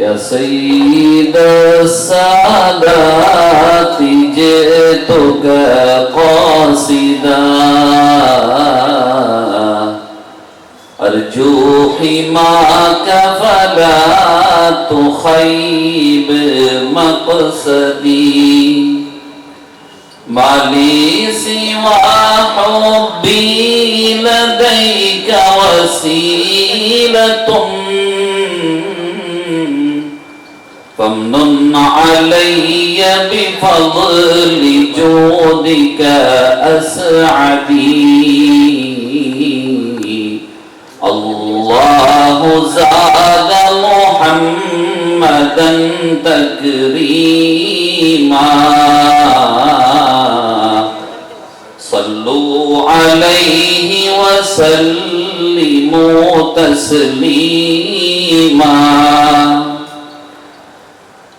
يا سيد السادات جئتك قاصدا أرجو حماك فلا تخيب مقصدي ما لي سوى حبي لديك وسيلة فامنن علي بفضل جودك أسعدي الله زاد محمدا تكريما صلوا عليه وسلموا تسليما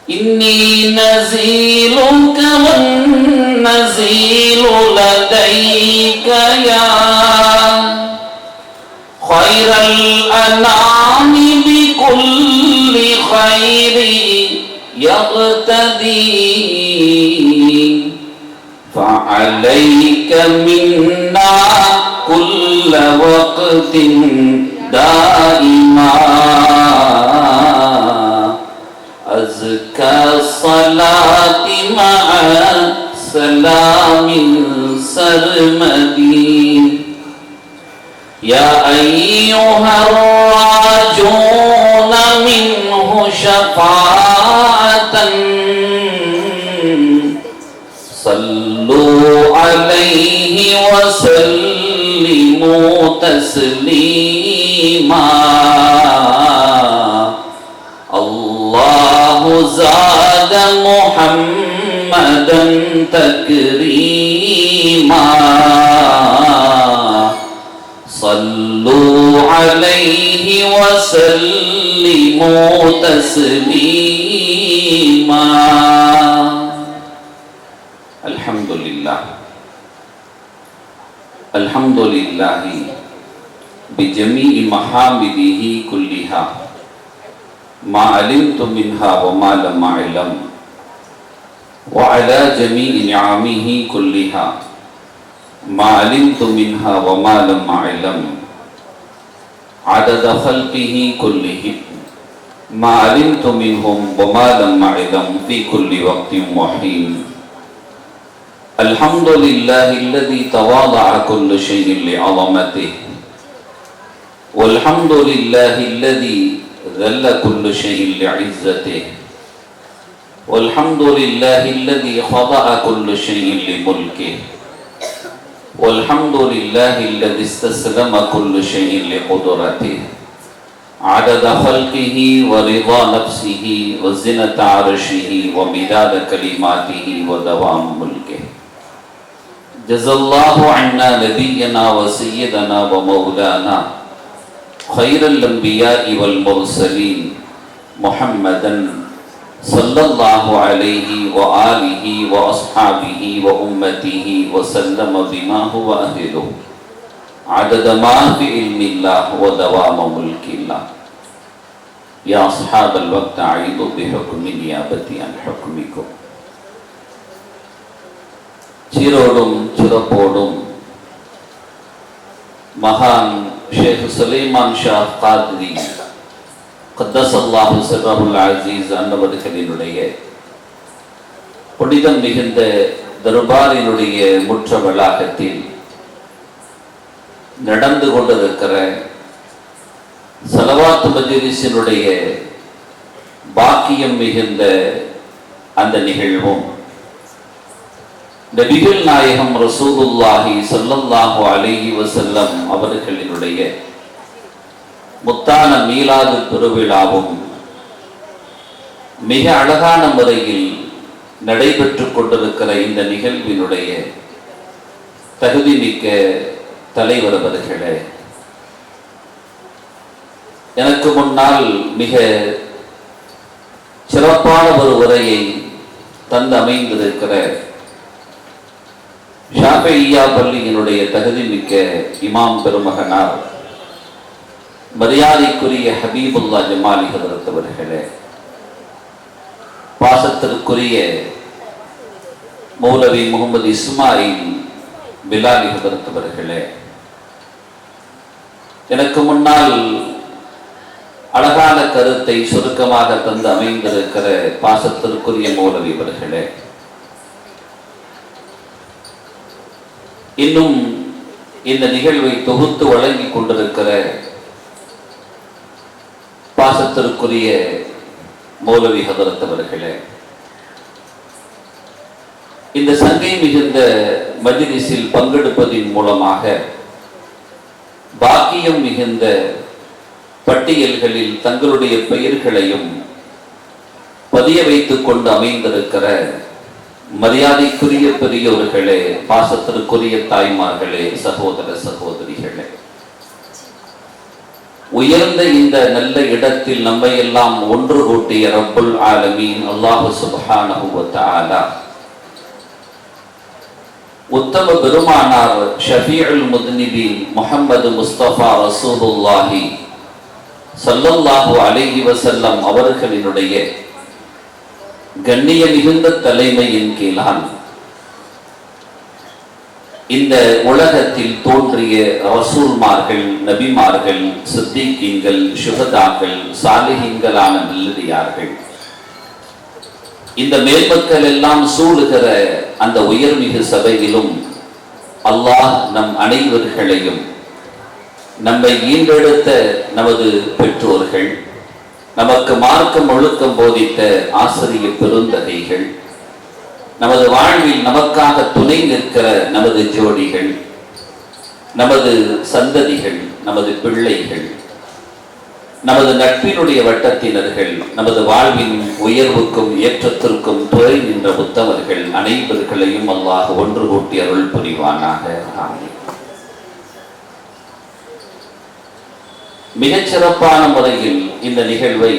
إني نزيلك والنزيل لديك يا خير الأنعام بكل خير يقتدي فعليك منا كل وقت دائما أزكى الصلاة مع سلام سرمدي يا أيها الراجون منه شفاعة صلوا عليه وسلموا تسليما الله زاد محمدا تكريما صلوا عليه وسلموا تسليما الحمد لله الحمد لله بجميع محامده كلها ما علمت منها وما لم أعلم وعلى جميع نعمه كلها ما علمت منها وما لم أعلم عدد خلقه كلهم ما علمت منهم وما لم أعلم في كل وقت وحين الحمد لله الذي تواضع كل شيء لعظمته والحمد لله الذي ذل كل شيء لعزته والحمد لله الذي خضع كل شيء لملكه والحمد لله الذي استسلم كل شيء لقدرته عدد خلقه ورضا نفسه وزنة عرشه ومداد كلماته ودوام ملكه جزا الله عنا نبينا وسيدنا ومولانا خير الأنبياء والمرسلين محمدا صلى الله عليه وآله وأصحابه وأمته وسلم بما هو أهله عدد ما في علم الله ودوام ملك الله يا أصحاب الوقت أعيذوا بحكم نيابتي عن حكمكم சீரோடும் சிறப்போடும் மகான் ஷேக் சுலைமான் ஷா காத்ரி கத்தஸல்லாஹு சிர்ரஹுல் அஸீஸ் அன்னவர்களினுடைய புனிதம் மிகுந்த தர்பாரினுடைய முற்ற வளாகத்தில் நடந்து கொண்டிருக்கிற ஸலவாத் மஜ்லிஸினுடைய பாக்கியம் மிகுந்த அந்த நிகழ்வும் நபிகள் நாயகம் ரசூலுல்லாஹி ஸல்லல்லாஹு அலைஹி வஸல்லம் அவர்களினுடைய முத்தான மீலாது பெருவிழாவும் மிக அழகான முறையில் நடைபெற்று கொண்டிருக்கிற இந்த நிகழ்வினுடைய தகுதிமிக்க தலைவர் அவர்களே, எனக்கு முன்னால் மிக சிறப்பான ஒரு உரையை தந்து அமைந்திருக்கிற ஷாஃபிஈயா பள்ளியினுடைய தகுதிமிக்க இமாம் பெருமகனார் மரியாதைக்குரிய ஹபீபுல்லா ஜமாலி ஹதரத் அவர்களே, பாசத்திற்குரிய மௌலவி முகமது இஸ்மாயில் பிலாலி ஹதரத் அவர்களே, எனக்கு முன்னால் அழகான கருத்தை சுருக்கமாக தந்து அமைந்திருக்கிற பாசத்திற்குரிய மௌலவி அவர்களே, இன்னும் இந்த நிகழ்வை தொகுத்து வழங்கி கொண்டிருக்கிற பாசத்திற்குரிய மௌலவி ஹதரத் அவர்களே, இந்த சங்கை மிகுந்த மஜ்லிஸில் பங்கெடுப்பதின் மூலமாக பாக்கியம் மிகுந்த பட்டியல்களில் தங்களுடைய பெயர்களையும் பதிய வைத்துக் கொண்டு அமைந்திருக்கிற மரியாதைக்குரிய பெரியோர்களே, பாசத்திற்குரிய தாய்மார்களே, சகோதர சகோதரிகளே, உயர்ந்த இந்த நல்ல இடத்தில் நம்மை எல்லாம் ஒன்று கூட்டிய ரப்புல் ஆலமீன் அல்லாஹ் சுப்ஹானஹு வ தஆலா உத்தம பெருமானார் ஷஃபீஉல் முத்னிபீன் முஹம்மது முஸ்தபா ரசூலுல்லாஹி ஸல்லல்லாஹு அலைஹி வஸல்லம் அவர்களினுடைய கண்ணிய மிகுந்த தலைமையின் கீழால் இந்த உலகத்தில் தோன்றிய ரசூல்மார்கள், நபிமார்கள், சித்தீக்கீன்கள், சுஹதாக்கள், சாலிஹீன்களான நல்லடியார்கள், இந்த மேல்மக்கள் எல்லாம் சூழுகிற அந்த உயர்மிகு சபையிலும் அல்லாஹ் நம் அனைவர்களையும், நம்மை ஈண்டெடுத்த நமது பெற்றோர்கள், நமக்கு மார்க்கம் ஒழுக்கம் போதித்த ஆசிரிய பெருந்தகைகள், நமது வாழ்வில் நமக்காக துணை நிற்கிற நமது ஜோடிகள், நமது சந்ததிகள், நமது பிள்ளைகள், நமது நட்பினுடைய வட்டத்தினர்கள், நமது வாழ்வின் உயர்வுக்கும் ஏற்றத்திற்கும் துறை நின்ற உத்தவர்கள் அனைவர்களையும் அல்லாஹ் ஒன்று கூட்டி அருள் புரிவானாக. ஆமீன். மிகச் சிறப்பான முறையில் இந்த நிகழ்வை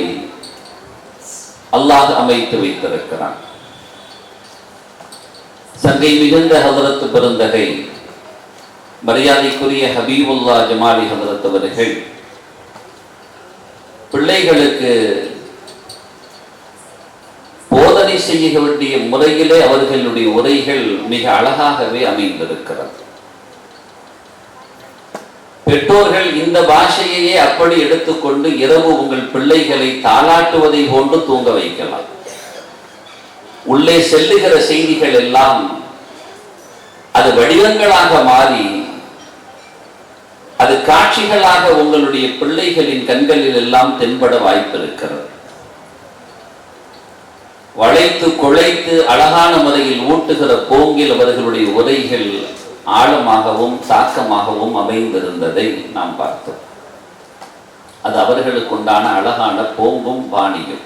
அல்லாஹ் அமைத்து வைத்திருக்கிறான். சங்கை மிகுந்த ஹதரத் பெருந்தகை மரியாதைக்குரிய ஹபீபுல்லா ஜமாலி ஹதரத் அவர்கள் பிள்ளைகளுக்கு போதனை செய்ய வேண்டிய முறையிலே அவர்களுடைய உரைகள் மிக அழகாகவே அமைந்திருக்கிறது. பெற்றோர்கள் இந்த பாஷையையே அப்படி எடுத்துக்கொண்டு இரவு உங்கள் பிள்ளைகளை தாளாட்டுவதை போன்று தூங்க வைக்கலாம். உள்ளே செல்லுகிற செய்திகள் எல்லாம் அது வடிவங்களாக மாறி அது காட்சிகளாக உங்களுடைய பிள்ளைகளின் கண்களில் எல்லாம் தென்பட வாய்ப்பிருக்கிறது. வளைத்து குழைத்து அழகான முறையில் ஊட்டுகிற போங்கில் அவர்களுடைய உரைகள் ஆழமாகவும் தாக்கமாகவும் அமைந்திருந்ததை நாம் பார்த்தோம். அது அவர்களுக்கு உண்டான அழகான போங்கும் பாணியும்.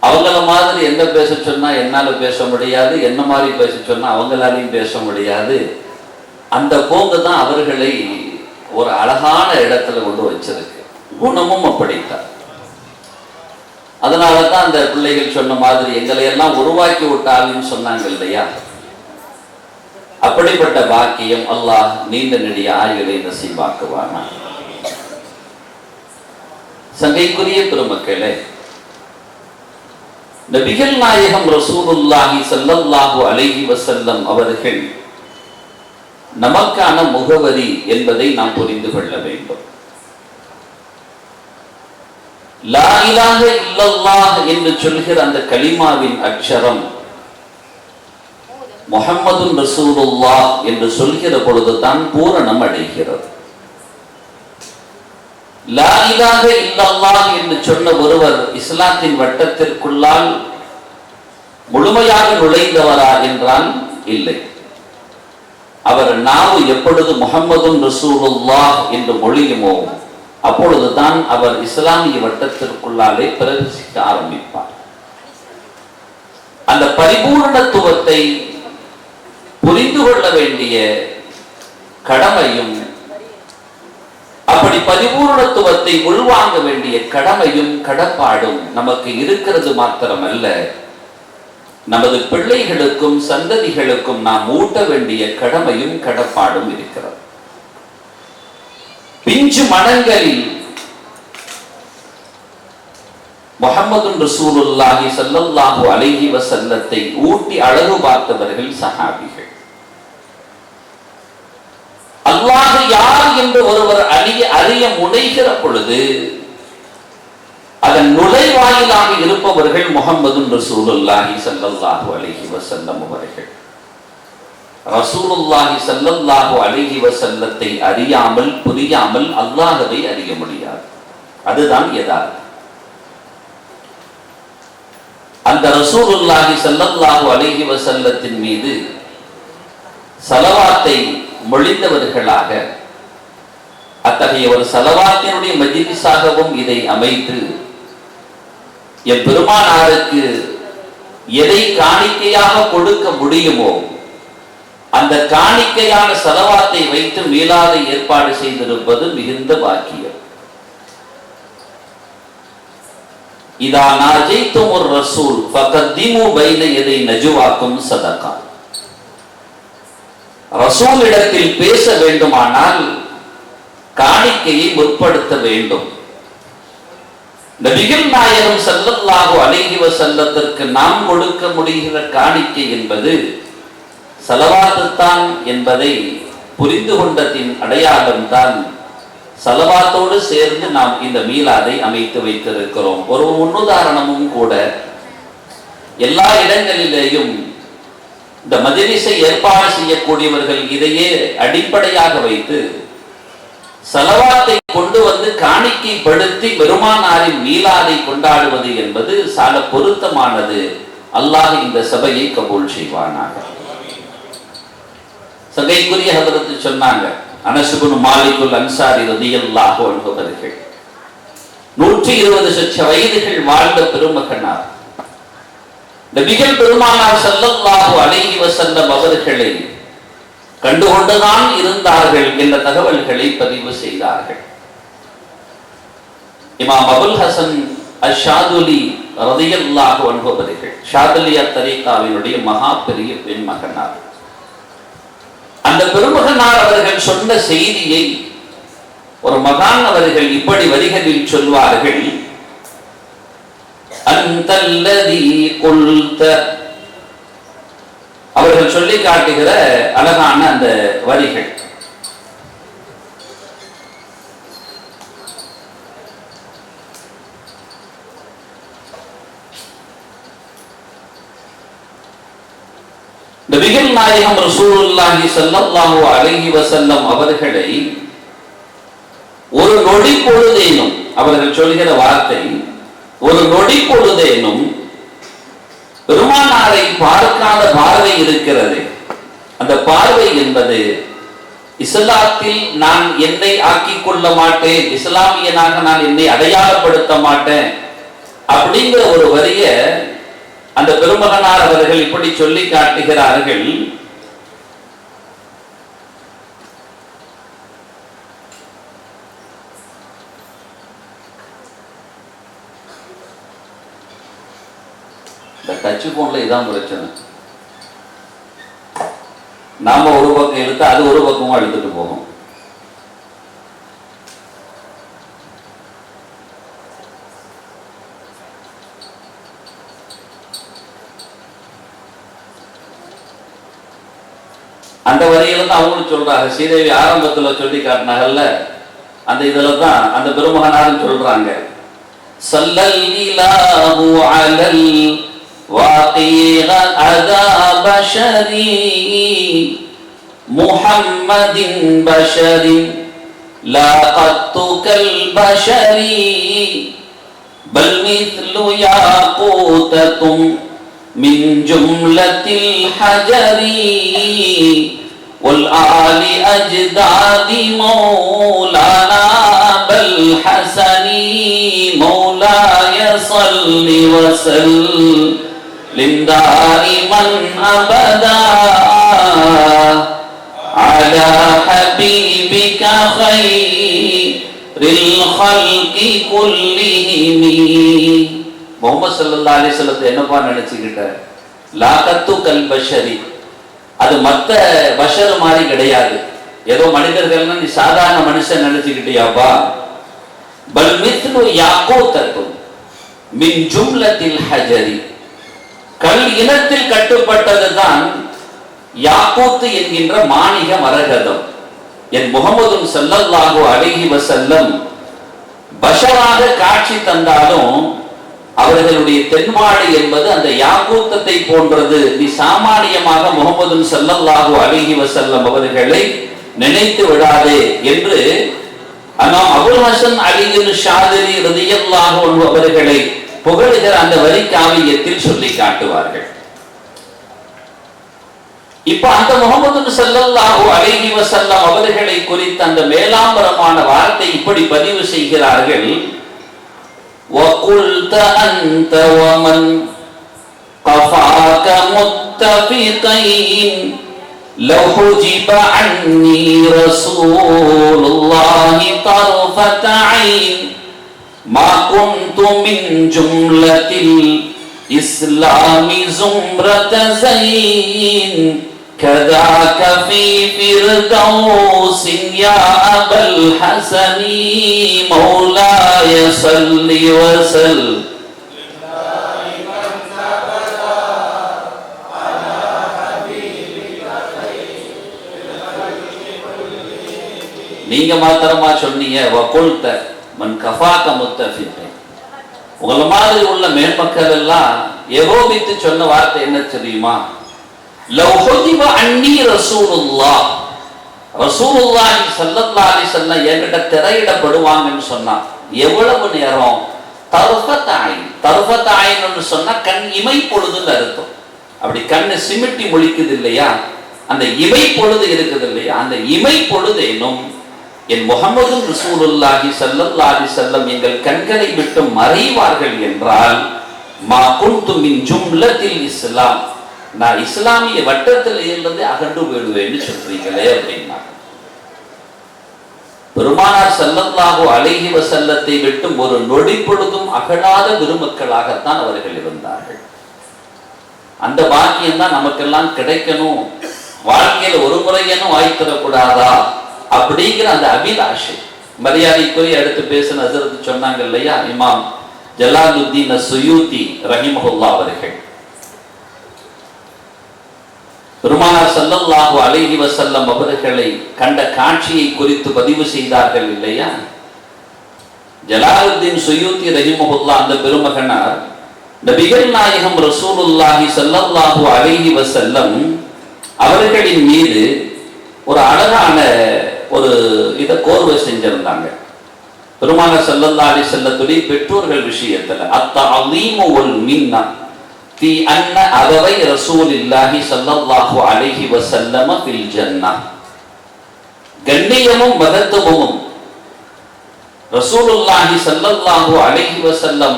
அவங்கள மாதிரி என்ன பேச சொன்னா என்னால பேச முடியாது, என்ன மாதிரி பேச சொன்னா அவங்களாலையும் பேச முடியாது. அந்த போங்கு தான் அவர்களை ஒரு அழகான இடத்துல கொண்டு வச்சிருக்கு. குணமும் அப்படித்தான். அதனாலதான் அந்த பிள்ளைகள் சொன்ன மாதிரி எங்களை எல்லாம் உருவாக்கி விட்டாலும் சொன்னாங்க இல்லையா? அப்படிப்பட்ட பாக்கியம் அல்லாஹ் நீண்ட நெடிய ஆயுளை நசீபாக்குவானா. சங்கைக்குரிய பெருமக்களே, நபிகள் நாயகம் ரசூலுல்லாஹி ஸல்லல்லாஹு அலைஹி வஸல்லம் அவர்கள் நமக்கான முகவரி என்பதை நாம் புரிந்து கொள்ள வேண்டும். லா இலாஹ இல்லல்லாஹ் என்று சொல்கிற அந்த கலிமாவின் அக்ஷரம் முஹம்மதுன் ரசூலுல்லாஹ் என்று சொல்கிற பொழுதுதான் பூரணம் அடைகிறது. லா இலாஹ இல்லல்லாஹ் என்று சொன்ன ஒருவர் இஸ்லாத்தின் வட்டத்திற்குள்ளால் முழுமையாக நுழைந்தவரா என்றால் இல்லை. அவர் நாவு எப்பொழுது முஹம்மதுன் ரசூலுல்லாஹ் என்று மொழியுமோ அப்பொழுதுதான் அவர் இஸ்லாமிய வட்டத்திற்குள்ளாலே பிரவேசிக்க ஆரம்பிப்பார். அந்த பரிபூர்ணத்துவத்தை புரிந்து கொள்ள வேண்டிய கடமையும், அப்படி பரிபூர்ணத்துவத்தை உள்வாங்க வேண்டிய கடமையும் கடப்பாடும் நமக்கு இருக்கிறது மாத்திரமல்ல, நமது பிள்ளைகளுக்கும் சந்ததிகளுக்கும் நாம் ஊட்ட வேண்டிய கடமையும் கடப்பாடும் இருக்கிறது. பிஞ்சு மனங்களில் முஹம்மது ரசூலுல்லாஹி ஸல்லல்லாஹு அலைஹி வஸல்லத்தை ஊட்டி அழகு பார்த்தவர்கள் சஹாபிகள். அல்லாஹ் யார் என்று ஒருவர் அறிய முனைகிற பொழுது அதன் நுழைவாயிலாக இருப்பவர்கள் முஹம்மது ரசூலுல்லாஹி ஸல்லல்லாஹு அலைஹி வஸல்லம் அவர்கள். ரசூலுல்லாஹி ஸல்லல்லாஹு அலைஹி வஸல்லத்தை அறியாமல் புரியாமல் அல்லாஹ்வை அறிய முடியாது. அதுதான் யதார்த்தம். அந்த ரசூலுல்லாஹி ஸல்லல்லாஹு அலைஹி வஸல்லத்தின் மீது ஸலவாத்தை மொழிந்தவர்களாக அத்தகைய ஒரு ஸலவாத்தினுடைய மஜ்லிஸாகவும் இதை அமைத்து என் பெருமானாருக்கு எதை காணிக்கையாக கொடுக்க முடியுமோ அந்த காணிக்கையான ஸலவாத்தை வைத்து மீலாதை ஏற்பாடு செய்திருப்பது மிகுந்த பாக்கியம். இதா நாஜைத்துமுர் ரசூல் ஃபகத்திமு பைன யதை நஜ்வாக்கும் ஸதகா. ரசூலிடத்தில் பேச வேண்டுமானால் காணிக்கையை முற்படுத்த வேண்டும். நபிகள் நாயகம் ஸல்லல்லாஹு அலைஹி வஸல்லத்திற்கு நாம் கொடுக்க முடிகிற காணிக்கை என்பது ஸலவாத்துத்தான் என்பதை புரிந்து கொண்டதின் அடையாளம்தான் ஸலவாத்தோடு சேர்ந்து நாம் இந்த மீலாதை அமைத்து வைத்திருக்கிறோம். ஒரு முன்னுதாரணமும் கூட, எல்லா இடங்களிலேயும் இந்த மஜ்லிஸை ஏற்பாடு செய்யக்கூடியவர்கள் இதையே அடிப்படையாக வைத்து ஸலவாத்தை கொண்டு வந்து காணிக்கைப்படுத்தி பெருமானாரின் மீலாதை கொண்டாடுவது என்பது சால பொருத்தமானது. அல்லாஹ் இந்த சபையை கபூல் செய்வானாக. சகைக்குரிய ஹதரத்து சொன்னாங்க, அனஸ் இப்னு மாலிகுல் அன்சாரி ரலியல்லாஹு அன்ஹு அவர்கள் 120 சொச்ச வயதுகள் வாழ்ந்த பெருமகனார். நபிகள் பெருமானார் ஸல்லல்லாஹு அலைஹி வஸல்லம் அவர்களை கண்டுகொண்டுதான் இருந்தார்கள் என்ற தகவல்களை பதிவு செய்தார்கள். இமாம் அபுல் ஹசன் அஷ்-ஷாதுலி ரலியல்லாஹு அன்ஹு அவர்கள் ஷாதுலியா தரீகாவினுடைய மகா பெரிய பெண் மகனார். அந்த பெருமகனார் அவர்கள் சொன்ன செய்தியை ஒரு மகான் அவர்கள் இப்படி வரிகளில் சொல்வார்கள். அந்தல்லதி குல்த, அவர்கள் சொல்லி காட்டுகிற அழகான அந்த வரிகள். நபிகள் நாயகம் ரசூலுல்லாஹி ஸல்லல்லாஹு அலைஹி வஸல்லம் அவர்களை ஒரு நொடி பொழுதேனும், அவர்கள் சொல்கிற வார்த்தை, ஒரு நொடி பொழுதேனும் பெருமானாரை பார்க்காத பார்வை இருக்கிறது. அந்த பார்வை என்பது இஸ்லாத்தில் நான் என்னை ஆக்கிக் கொள்ள மாட்டேன், இஸ்லாமியனாக நான் என்னை அடையாளப்படுத்த மாட்டேன் அப்படிங்கிற ஒரு வரிய அந்த பெருமகனார் அவர்கள் இப்படி சொல்லி காட்டுகிறார்கள். இந்த டச் போன்ல இதான் பிரச்சனை. நாம ஒரு பக்கம் இழுத்து அது ஒரு பக்கமா இழுத்துட்டு போகும். அந்த வரியில தான் அவங்களும் சொல்றாங்க. ஸ்ரீதேவி ஆரம்பத்துல சொல்லி காட்டினாங்கல்ல, அந்த இதுல தான் அந்த பெருமகனாரும் சொல்றாங்க. ஸல்லல் இலாஹு அலல் வாகிய அதா பஷரி முஹம்மதின் பஷரின் லா கத்து கல் பஷரி பல் மித்லு யாகூதத்தும் மின் ஜும்லத்தில் ஹஜரி والآل أجداد مولانا بالحسن مولاي صل وسلم دائما أبدا على حبيبك خير الخلق كلهم. முஹம்மது ஸல்லல்லாஹு அலைஹி வஸல்லம் என்னப்பா நினைச்சுக்கிட்ட? லாகத்து கல் பஷரி, அது மற்ற பஷர் மாதிரி கிடையாது. ஏதோ மனிதர்கள்னா நீ சாதாரண மனுஷன் நினைச்சுக்கிட்டியாப்பா. பல் மித்லு யாக்கூத்தத்தும், மின் ஜும்லத்தில் ஹஜரி, கல் இனத்தில் கட்டுப்பட்டதுதான் யாக்கூத்து என்கின்ற மாணிக மரகதம். என் முகமது ஸல்லல்லாஹு அலைஹி வஸல்லம் பஷராக காட்சி தந்தாலும் அவர்களுடைய தென்பாடு என்பது அந்த யாக்கூத்தத்தை போன்றது. நீ சாமானியமாக முகமது ஸல்லல்லாஹு அலைஹி வஸல்லம் அவர்களை நினைத்து விடாதே என்று இமாம் அபுல் ஹசன் அலி ஷாதிலி ரலியல்லாஹு அன்ஹு அவர்களை புகழுகிற அந்த வரி காவியத்தில் சொல்லி காட்டுவார்கள். இப்ப அந்த முகமது ஸல்லல்லாஹு அலைஹி வஸல்லம் அவர்களை குறித்த அந்த மேலாம்பரமான வார்த்தை இப்படி பதிவு செய்கிறார்கள். وَقُلْتَ أَنْتَ وَمَنْ قَفَاكَ مُتَّفِقَيْنِ لَوْ حُجِبَ عَنِّي رَسُولُ اللَّهِ طَرْفَةَ عَيْنٍ مَا كُنْتُ مِنْ جُمْلَةِ الْإِسْلَامِ زُمْرَةَ زَيْنٍ كذاك في فردوس يا أبا الحسن مولاي صل وسلم நீங்க மாத்திரமா சொன்னீங்க வகுல்த மன் கஃபாக முத்தஃபிகன். உங்கள மாதிரி உள்ள மேன்மக்கள் எல்லாம் ஏகோபித்து சொன்ன வார்த்தை என்ன தெரியுமா? லவ் ஹுதிப அன்னி ரசூலுல்லாஹ், ரசூலுல்லாஹி ஸல்லல்லாஹு அலைஹி வஸல்லம் என்கிட்ட திரையிடப்படுவாங்கன்னு சொன்னா எவ்வளவு நேரம்? தர்ஃபத்தாயின், தர்ஃபத்தாயின்னு சொன்னா கண் இமை பொழுதுன்னு அர்த்தம். அப்படி கண்ணு சிமிட்டி முழிக்குது இல்லையா, அந்த இமை பொழுது இருக்குது இல்லையா, அந்த இமை பொழுதேனும் என் முஹம்மது ரசூலுல்லாஹி ஸல்லல்லாஹு அலைஹி வஸல்லம் எங்கள் கண்களை விட்டு மறைவார்கள் என்றால் மா குன்து மின் ஜும்லத்தில் இஸ்லாம், நான் இஸ்லாமிய வட்டத்தில் இருந்து அகன்று போயிடுவேன்னு சொல்றீங்களே அப்படின்னா. பெருமானார் ஸல்லல்லாஹு அலைஹி வஸல்லத்தை விட்டு ஒரு நொடி பொழுதும் அகலாத பெருமக்களாகத்தான் அவர்கள் இருந்தார்கள். அந்த பாக்கியம் தான் நமக்கெல்லாம் கிடைக்கணும், வாழ்க்கையில ஒரு முறையேனும் வாய்த்திடக்கூடாதா அப்படிங்கிற அந்த அபிலாஷை. மரியாதைக்குரிய அடுத்து பேசின ஹஸரத் சொன்னாங்க இல்லையா, இமாம் ஜலாலுத்தீன் அஸ்ஸுயூத்தி ரஹிமஹுல்லாஹ் அவர்கள் பெருமானார் ஸல்லல்லாஹு அலைஹி வஸல்லம் அவர்களை கண்ட காட்சியை குறித்து பதிவு செய்தார்கள் இல்லையா. ஜலாலுத்தீன் சுயூத்தி ரஹிமஹுல்லாஹ் அந்த பெருமகனார் நபிகள் நாயகம் ரசூலுல்லாஹி ஸல்லல்லாஹு அலைஹி வஸல்லம் அவர்களின் மீது ஒரு அழகான ஒரு இதை கோர்வை செஞ்சிருந்தாங்க. பெருமானார் ஸல்லல்லாஹு அலைஹி வஸல்லத்துடைய பெற்றோர்கள் விஷயத்துல அத்தஅலீமு வல் மின்னா في أن أبوي رسول الله صلى الله عليه وسلم في الجنة. கண்ணியமும் மகத்துவமும் ரசூலுல்லாஹி ஸல்லல்லாஹு அலைஹி வஸல்லம்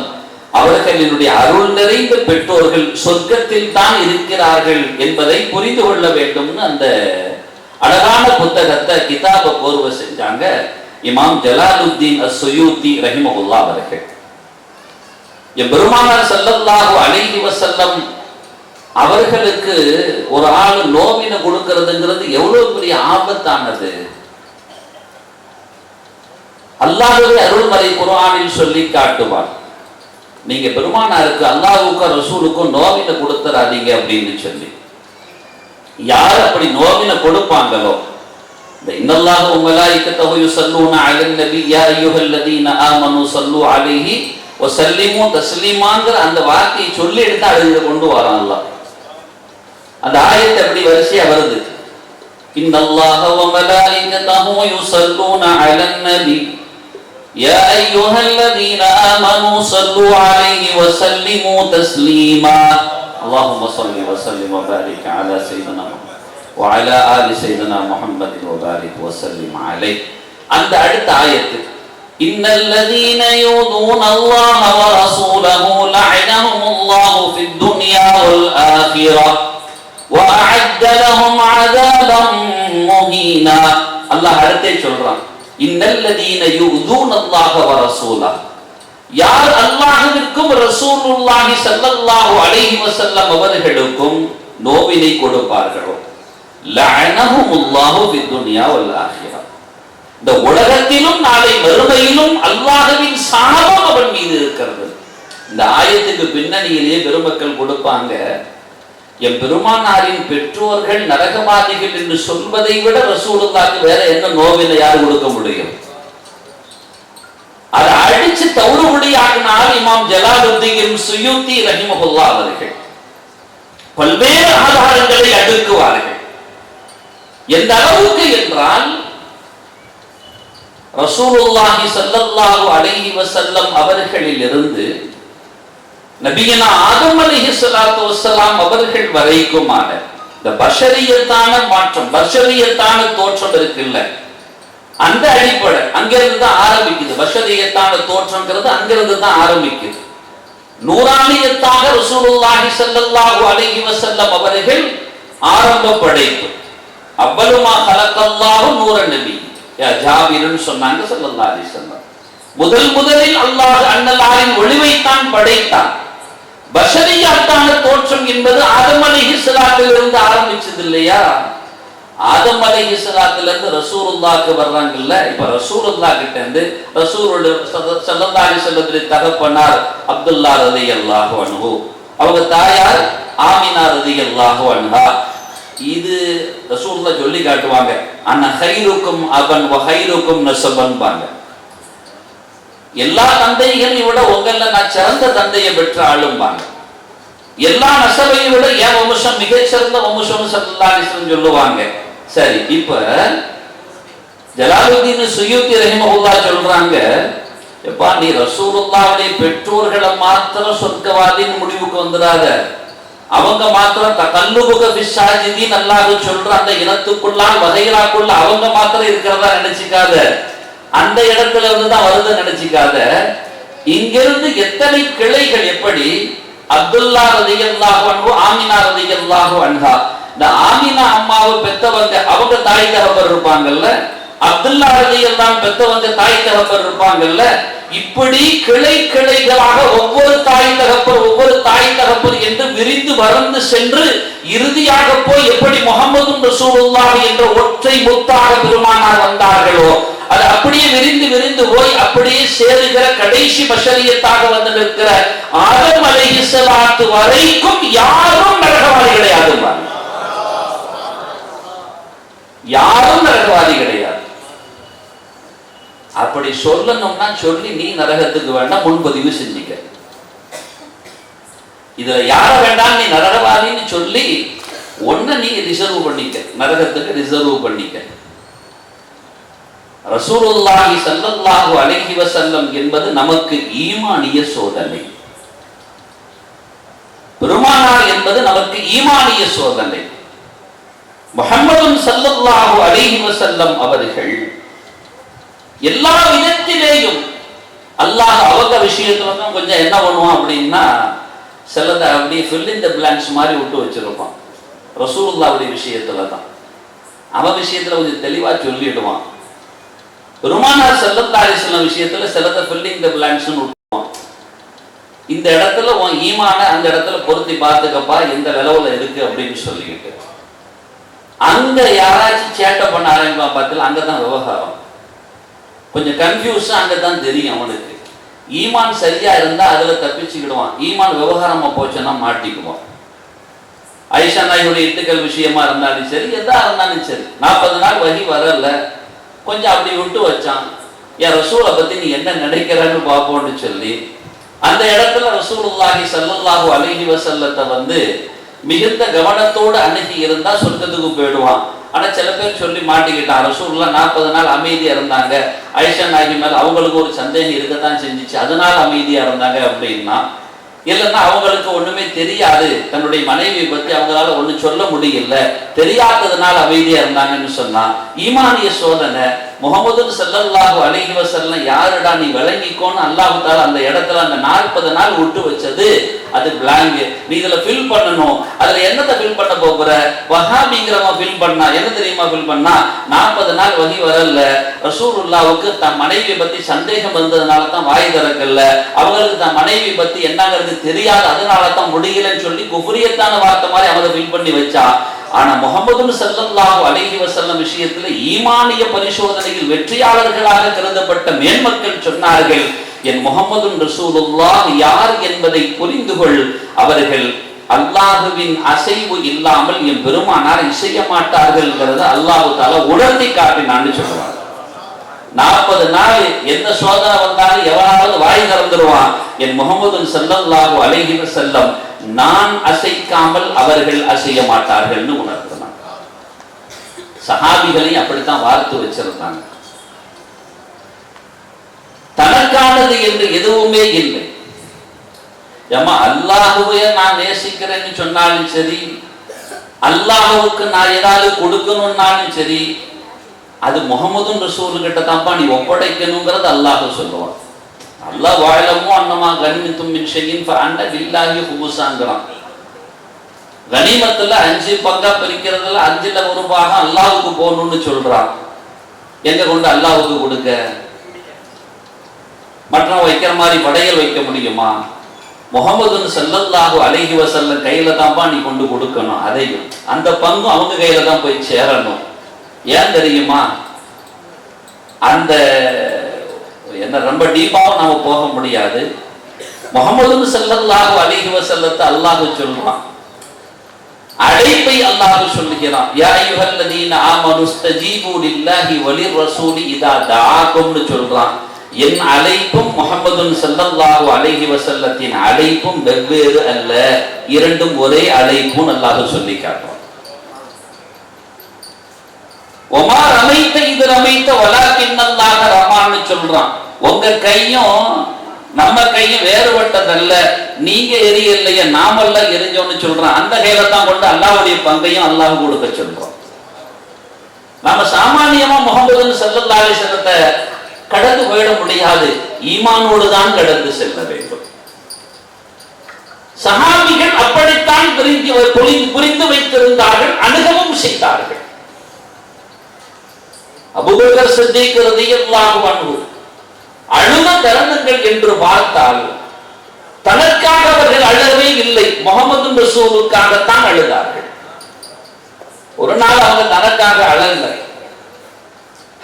அவர்களினுடைய அருள் நிறைந்த பெற்றோர்கள் சொர்க்கத்தில் தான் இருக்கிறார்கள் என்பதை புரிந்து கொள்ள வேண்டும்னு அந்த அழகான புத்தகத்தை கிதாப கோர்வை செஞ்சாங்க இமாம் ஜலாலுத்தீன் அஸ்ஸுயூத்தி ரஹிமஹுல்லாஹ் அவர்கள். பெருமானார் ஸல்லல்லாஹு அலைஹி வஸல்லம் அவர்களுக்கு ஒரு ஆள் நோவினை கொடுக்கிறதுங்கிறது எவ்வளவு பெரிய ஆபத்தானது. அல்லாஹ்வே அருள்மறை குர்ஆனில் சொல்லி காட்டுவார், நீங்க பெருமானாருக்கு அல்லாஹ்வுக்கும் ரசூலுக்கும் நோவினை கொடுத்துறாதீங்க அப்படின்னு சொல்லி. யார் அப்படி நோவினை கொடுப்பாங்களோ, இந்த இன்னல்லாஹு வ மலாயிகத்தஹு யுஸல்லூன அலன் நபி யா அய்யுஹல்லதீன ஆமனூ ஸல்லூ அலைஹி வஸல்லிமு தஸ்லீமாங்கிற அந்த வார்த்தையை சொல்லி எடுத்து அழுது கொண்டு வரான் அல்லாஹ். அந்த ஆயத்து அப்படி வரிசையா வருது. இன்னல்லாஹ வ மலாயிகத்தஹு யுஸல்லூன அலன் நபி யா அய்யுஹல்லதீன ஆமனூ ஸல்லூ அலைஹி வஸல்லிமு தஸ்லீமா. அல்லாஹும்ம ஸல்லி வ ஸல்லிம் வ பாரிக் அலா சய்யிதினா வ அலா ஆலி சய்யிதினா முஹம்மதின் வ பாரிக் வ ஸல்லிம் அலைஹி. அந்த அடுத்த ஆயத்து இன்னல்லதீன யூதூன அல்லாஹ வ ரசூலஹு லஅனஹுமுல்லாஹு ஃபித் துன்யா வல் ஆখিরাহ வ அஅத்த லஹும் அஸாபன் முஹீனா. அல்லாஹ் அடுத்தே சொல்றான், இன்னல்லதீன யூதூன அல்லாஹ வ ரசூலஹு, யார் அல்லாஹ்விற்கும் ரசூலுல்லாஹி ஸல்லல்லாஹு அலைஹி வஸல்லம் அவர்களுக்கும் நோவினை கொடுப்பார்களோ லஅனஹுமுல்லாஹு ஃபித் துன்யா வல் ஆখিরাহ, இந்த உலகத்திலும் நாளை மறுமையிலும் அல்லாஹ்வின் சாபம் அவன் மீது இருக்கிறது. இந்த ஆயத்துக்கு பின்னணியிலேயே பெருமக்கள் கொடுப்பாங்க, என் பெருமானாரின் பெற்றோர்கள் நரகவாதிகள் என்று சொல்வதை விட ரசூலுல்லாஹ்க்கு வேற என்ன நோவினை யார் கொடுக்க முடியும்? அதை அடிச்சு தௌறுபடியாக்கினால் இமாம் ஜலாலுத்தீன் சுயூத்தி ரஹிமஹுல்லாஹ் அவர்கள் பல்வேறு ஆதாரங்களை அடுக்குவார்கள். எந்த அளவுக்கு என்றால், ரசூலுல்லாஹி ஸல்லல்லாஹு அலைஹி வஸல்லம் அவர்களிலிருந்து நபியனா ஆதம் அலைஹிஸ்ஸலாத்து வஸ்ஸலாம் அவர்கள் வரைக்குமான இந்த பஷரியத்தான மாற்றம், பஷரியத்தான தோற்றம் இருக்குல்ல, அந்த அடிப்படை அங்கிருந்து தான் ஆரம்பிக்குது. பஷரியத்தான தோற்றம்ங்கிறது அங்கிருந்து தான் ஆரம்பிக்குது. நூறானியத்தாக ரசூலுல்லாஹி ஸல்லல்லாஹு அலைஹி வஸல்லம் அவர்கள் ஆரம்ப படைப்பு. அவ்வலுமா கலக்கல்லாஹு நூற நபி யா ஜாபிர்னு சொன்னாங்க ஸல்லல்லாஹு அலைஹி வஸல்லம். முதலில் அல்லாஹ் அன்னலாரின் ஒளிவைத்தான் படைத்தான். பஷரியாத்தான தோற்றம் என்பது ஆதம் அலைஹிஸ்ஸலாத்திலிருந்து ஆரம்பிச்சது இல்லையா? ஆதம் அலைஹிஸ்ஸலாத்திலிருந்து ரசூலுல்லாஹ்க்கு வர்றாங்கல்ல. இப்ப ரசூலுல்லாஹ் கிட்ட இருந்து ரசூலுல்லாஹ் ஸல்லல்லாஹு அலைஹி வஸல்லத்துடைய தகப்பனார் அப்துல்லா ரலியல்லாஹு அன்ஹு, அவங்க தாயார் ஆமினா ரலியல்லாஹு அன்ஹா. இது ரசூலுல்லாஹ் சொல்லி காட்டுவாங்க, அன்ன கைருக்கும் அபன் வ கைருக்கும் நஸபன் பாங்க. எல்லா தந்தைகளையும் விட உங்கள நான் சிறந்த தந்தையை பெற்ற ஆளும்பாங்க. எல்லா நசபையும் விட என் வம்சம் மிகச்சிறந்த வம்சம் ஸல்லல்லாஹு அலைஹி வஸல்லம் சொல்லுவாங்க. சரி, இப்ப ஜலாலுத்தீன் சுயூத்தி ரஹிமஹுல்லாஹ் சொல்றாங்க, எப்பா நீ ரசூலுல்லாஹ்வுடைய பெற்றோர்களை மாத்திரம் சொர்க்கவாதின்னு முடிவுக்கு வந்துடாத. அவங்க மாத்திரம் தகல்லுபுக பிஸ்ஸாஜிதீன் அல்லாஹ் சொல்ற அந்த இனத்துக்குள்ளால் வகைராக்குள்ள அவங்க மாத்திரம் இருக்கிறதா நினைச்சுக்காத. அந்த இடத்துல இருந்து தான் வருது நினைச்சுக்காத. இங்கிருந்து எத்தனை கிளைகள், எப்படி அப்துல்லா ரலியல்லாஹு அன்ஹு ஆமினா ரலியல்லாஹு அன்ஹா, இந்த ஆமினா அம்மாவை பெத்தவங்க அவங்க தாய் தகப்பர் இருப்பாங்கல்ல, அப்துல்லா ரலியல்லாஹு பெத்தவங்க தாய் தகப்பர் இருப்பாங்கல்ல. இப்படி கிளை கிளைகளாக ஒவ்வொரு தாய் தகப்பர் என்று விரிந்து வளர்ந்து சென்று இறுதியாக போய் எப்படி முஹம்மது ரசூலுல்லாஹ் என்ற ஒற்றை முத்தாக பெருமானார் வந்தார்களோ, அது அப்படியே விரிந்து போய் அப்படியே சேருகிற கடைசி பஷரியத்தாக வந்து நிற்கிற ஆதம் அலைஹிஸ்ஸலாத்து வரைக்கும் யாரும் நரகவாதி கிடையாது. யாரும் நரகவாதி கிடையாது. அப்படி சொல்லணும்னா சொல்லி நீ நரகத்துக்கு வேண்டாம் முன்பதிவு செஞ்சுக்க. இதுல யார வேண்டாம் நீ நரகவாதின்னு சொல்லி ஒன்ன நீ ரிசர்வ் பண்ணிக்க, நரகத்துக்கு ரிசர்வ் பண்ணிக்க. ரசூலுல்லாஹி ஸல்லல்லாஹு அலைஹி வஸல்லம் என்பது நமக்கு ஈமானிய சோதனை. பெருமானார் என்பது நமக்கு ஈமானிய சோதனை. முஹம்மது ஸல்லல்லாஹு அலைஹி வஸல்லம் அவர்கள் எல்லா விதத்திலேயும் அல்லாஹ் அவங்க விஷயத்துல தான் கொஞ்சம் என்ன பண்ணுவான் அப்படின்னா, சிலதை அப்படியே ஃபில் இன் தி பிளாங்க்ஸ் மாதிரி விட்டு வச்சிருப்பான். ரசூலுல்லாஹ்வுடைய விஷயத்துல தான் அவன் விஷயத்துல கொஞ்சம் தெளிவா சொல்லிடுவான். பெருமானார் ஸல்லல்லாஹு அலைஹி வஸல்லம் விஷயத்துல சிலதை ஃபில் இன் தி பிளாங்க்ஸ்னு விட்டுவான். இந்த இடத்துல உன் ஈமான அந்த இடத்துல பொருத்தி பார்த்துக்கப்பா எந்த லெவல்ல இருக்கு அப்படின்னு சொல்லிக்கிட்டு, அங்க யாராச்சும் சேட்டை பண்ண ஆரம்பிப்பான் பார்த்துல, அங்கதான் விவகாரம் கொஞ்சம் கன்ஃபியூஸா அங்கதான் தெரியும் அவனுக்கு. ஈமான் சரியா இருந்தா அதுல தப்பிச்சுக்கிடுவான், ஈமான் விவகாரமா போச்சுன்னா மாட்டிக்குவான். ஆயிஷா நாயுடைய இட்டுக்கள் விஷயமா இருந்தாலும் சரி, எதா இருந்தாலும் சரி, 40 நாள் வகி வரல, கொஞ்சம் அப்படி விட்டு வச்சான். என் ரசூலை பத்தி நீ என்ன நினைக்கிறன்னு பார்ப்போம்னு சொல்லி அந்த இடத்துல ரசூலுல்லாஹி ஸல்லல்லாஹு அலைஹி வஸல்லத்தை வந்து மிகுந்த கவனத்தோடு அணுகி இருந்தா சொர்க்கத்துக்கு போயிடுவான். ஆனா சில பேர் சொல்லி மாட்டிக்கிட்டான். ரசூலுல்லாஹ் 40 நாள் அமைதியா இருந்தாங்க, ஆயிஷா நாயகி மேல அவங்களுக்கு ஒரு சந்தேகம் இருக்கத்தான் செஞ்சிச்சு, அதனால அமைதியா இருந்தாங்க அப்படின்னா, இல்லைன்னா அவங்களுக்கு ஒண்ணுமே தெரியாது, தன்னுடைய மனைவியை பத்தி அவங்களால ஒண்ணு சொல்ல முடியல, தெரியாததுனால அமைதியா இருந்தாங்கன்னு சொன்னா ஈமானிய சோதனை. முஹம்மது ஸல்லல்லாஹு அலைஹி வஸல்லம் யாருடா நீ விளங்கிக்கோன்னு அல்லாஹ் தஆலா அந்த இடத்துல அந்த 40 நாள் விட்டு வச்சது அது பிளாங்க். நீ இதுல ஃபில் பண்ணணும். அதுல என்னத்தை ஃபில் பண்ண போற? வஹாபிங்கிறவன் ஃபில் பண்ணா என்ன தெரியுமா ஃபில் பண்ணா, 40 நாள் வகி வரல, ரசூலுல்லாஹ்வுக்கு தன் மனைவியை பத்தி சந்தேகம் வந்ததுனால தான் வாய் திறக்கல, அவங்களுக்கு தன் மனைவி பத்தி என்னங்கிறது தெரியாது, அதனால தான் முடியலன்னு சொல்லி குஃப்ரியத்தான வார்த்தை மாதிரி அவரை ஃபில் பண்ணி வச்சா. ஆனா முஹம்மது ஸல்லல்லாஹு அலைஹி வஸல்லம் விஷயத்துல ஈமானிய பரிசோதனையில் வெற்றியாளர்களாக கருதப்பட்ட மேன்மக்கள் சொன்னார்கள், என் முஹம்மது ரசூலுல்லாஹ் யார் என்பதை புரிந்து கொள். அவர்கள் அல்லாஹுவின் அசைவு இல்லாமல் என் பெருமானார் இசைய மாட்டார்கள் அல்லாஹ் தஆலா உணர்த்தி காட்டினான்னு சொல்றாங்க. 40 நாள் எந்த சோதனை வந்தாலும் எவராவது வாய் திறந்துருவான். என் முஹம்மது ஸல்லல்லாஹு அலைஹி வஸல்லம் நான் அசைக்காமல் அவர்கள் அசைய மாட்டார்கள்னு உணர்த்தினாங்க. சஹாபிகளையும் அப்படித்தான் வார்த்து வச்சிருந்தாங்க. தனக்கானது என்று எதுவுமே இல்லை. ஏமா அல்லாஹுவையே நான் நேசிக்கிறேன்னு சொன்னாலும் சரி, அல்லாஹுவுக்கு நான் ஏதாவது கொடுக்கணும்னாலும் சரி, அது முஹம்மது ரசூல் கிட்ட தான்ப்பா நீ ஒப்படைக்கணுங்கிறது அல்லாஹ் சொல்லுவான். அல்லாஹ் வாழமோ அன்னமா கனிமத்தும் மின் ஷைஇன் ஃபஅன்ன லில்லாஹி ஹுமுஸாங்கறான். கனிமத்துல 5 பங்கா பிரிக்கிறதுல 5ல ஒரு பாகம் அல்லாஹ்வுக்கு போகணும்னு சொல்றான். எங்க கொண்டு அல்லாஹ்வுக்கு கொடுக்க? மற்றவன் வைக்கிற மாதிரி படையல் வைக்க முடியுமா? முஹம்மது ஸல்லல்லாஹு அலைஹி வஸல்லம் கையில தான்ப்பா நீ கொண்டு கொடுக்கணும். அதையும் அந்த பங்கும் அவங்க கையில தான் போய் சேரணும். ஏன் தெரியுமா? அந்த என்ன ரொம்ப டீப்பாவும் நாம போக முடியாது. முஹம்மது ஸல்லல்லாஹு அலைஹி வஸல்லத்தை அல்லாஹ் சொல்றான். அழைப்பை அல்லாஹ் சொல்லுகிறான். யா அய்யுஹல்லதீன ஆமனு ஸ்தஜீபு லில்லாஹி வலிர் ரசூலி இதா தஆகும்னு சொல்றான். என் அழைப்பும் முஹம்மது ஸல்லல்லாஹு அலைஹி வஸல்லத்தின் அழைப்பும் வெவ்வேறு அல்ல, இரண்டும் ஒரே அழைப்புன்னு அல்லாஹ் சொல்லி காட்டுறான். ஒமா ரமைத்த இது ரமைத்த வலாக்கின்னல்லாஹ ரமான்னு சொல்றான். உங்க கையும் நம்ம கையும் வேறுபட்டதல்ல, நீங்க எரியலையே நாமெல்லாம் எரிஞ்சோன்னு சொல்றான். அந்த கையில தான் கொண்டு அல்லாஹ்வுடைய பங்கையும் அல்லாஹ் கொடுக்க சொல்றோம். நாம சாமானியமா முஹம்மது ஸல்லல்லாஹு அலைஹி வஸல்லத்தை கடந்து போயிட முடியாது. ஈமானோடு தான் கடந்து செல்ல வேண்டும். சஹாபிகள் அப்படித்தான் புரிந்து வைத்திருந்தார்கள், அனுகவும் செய்தார்கள். அபூபக்கர் சித்திக் ரலியல்லாஹு அன்ஹு அழுத தருணங்கள் என்று பார்த்தால் தனக்காக அவர்கள் அழவே இல்லை, முஹம்மது ரசூலுக்காகத்தான் அழுதார்கள். ஒரு நாள் அவங்க தனக்காக அழல.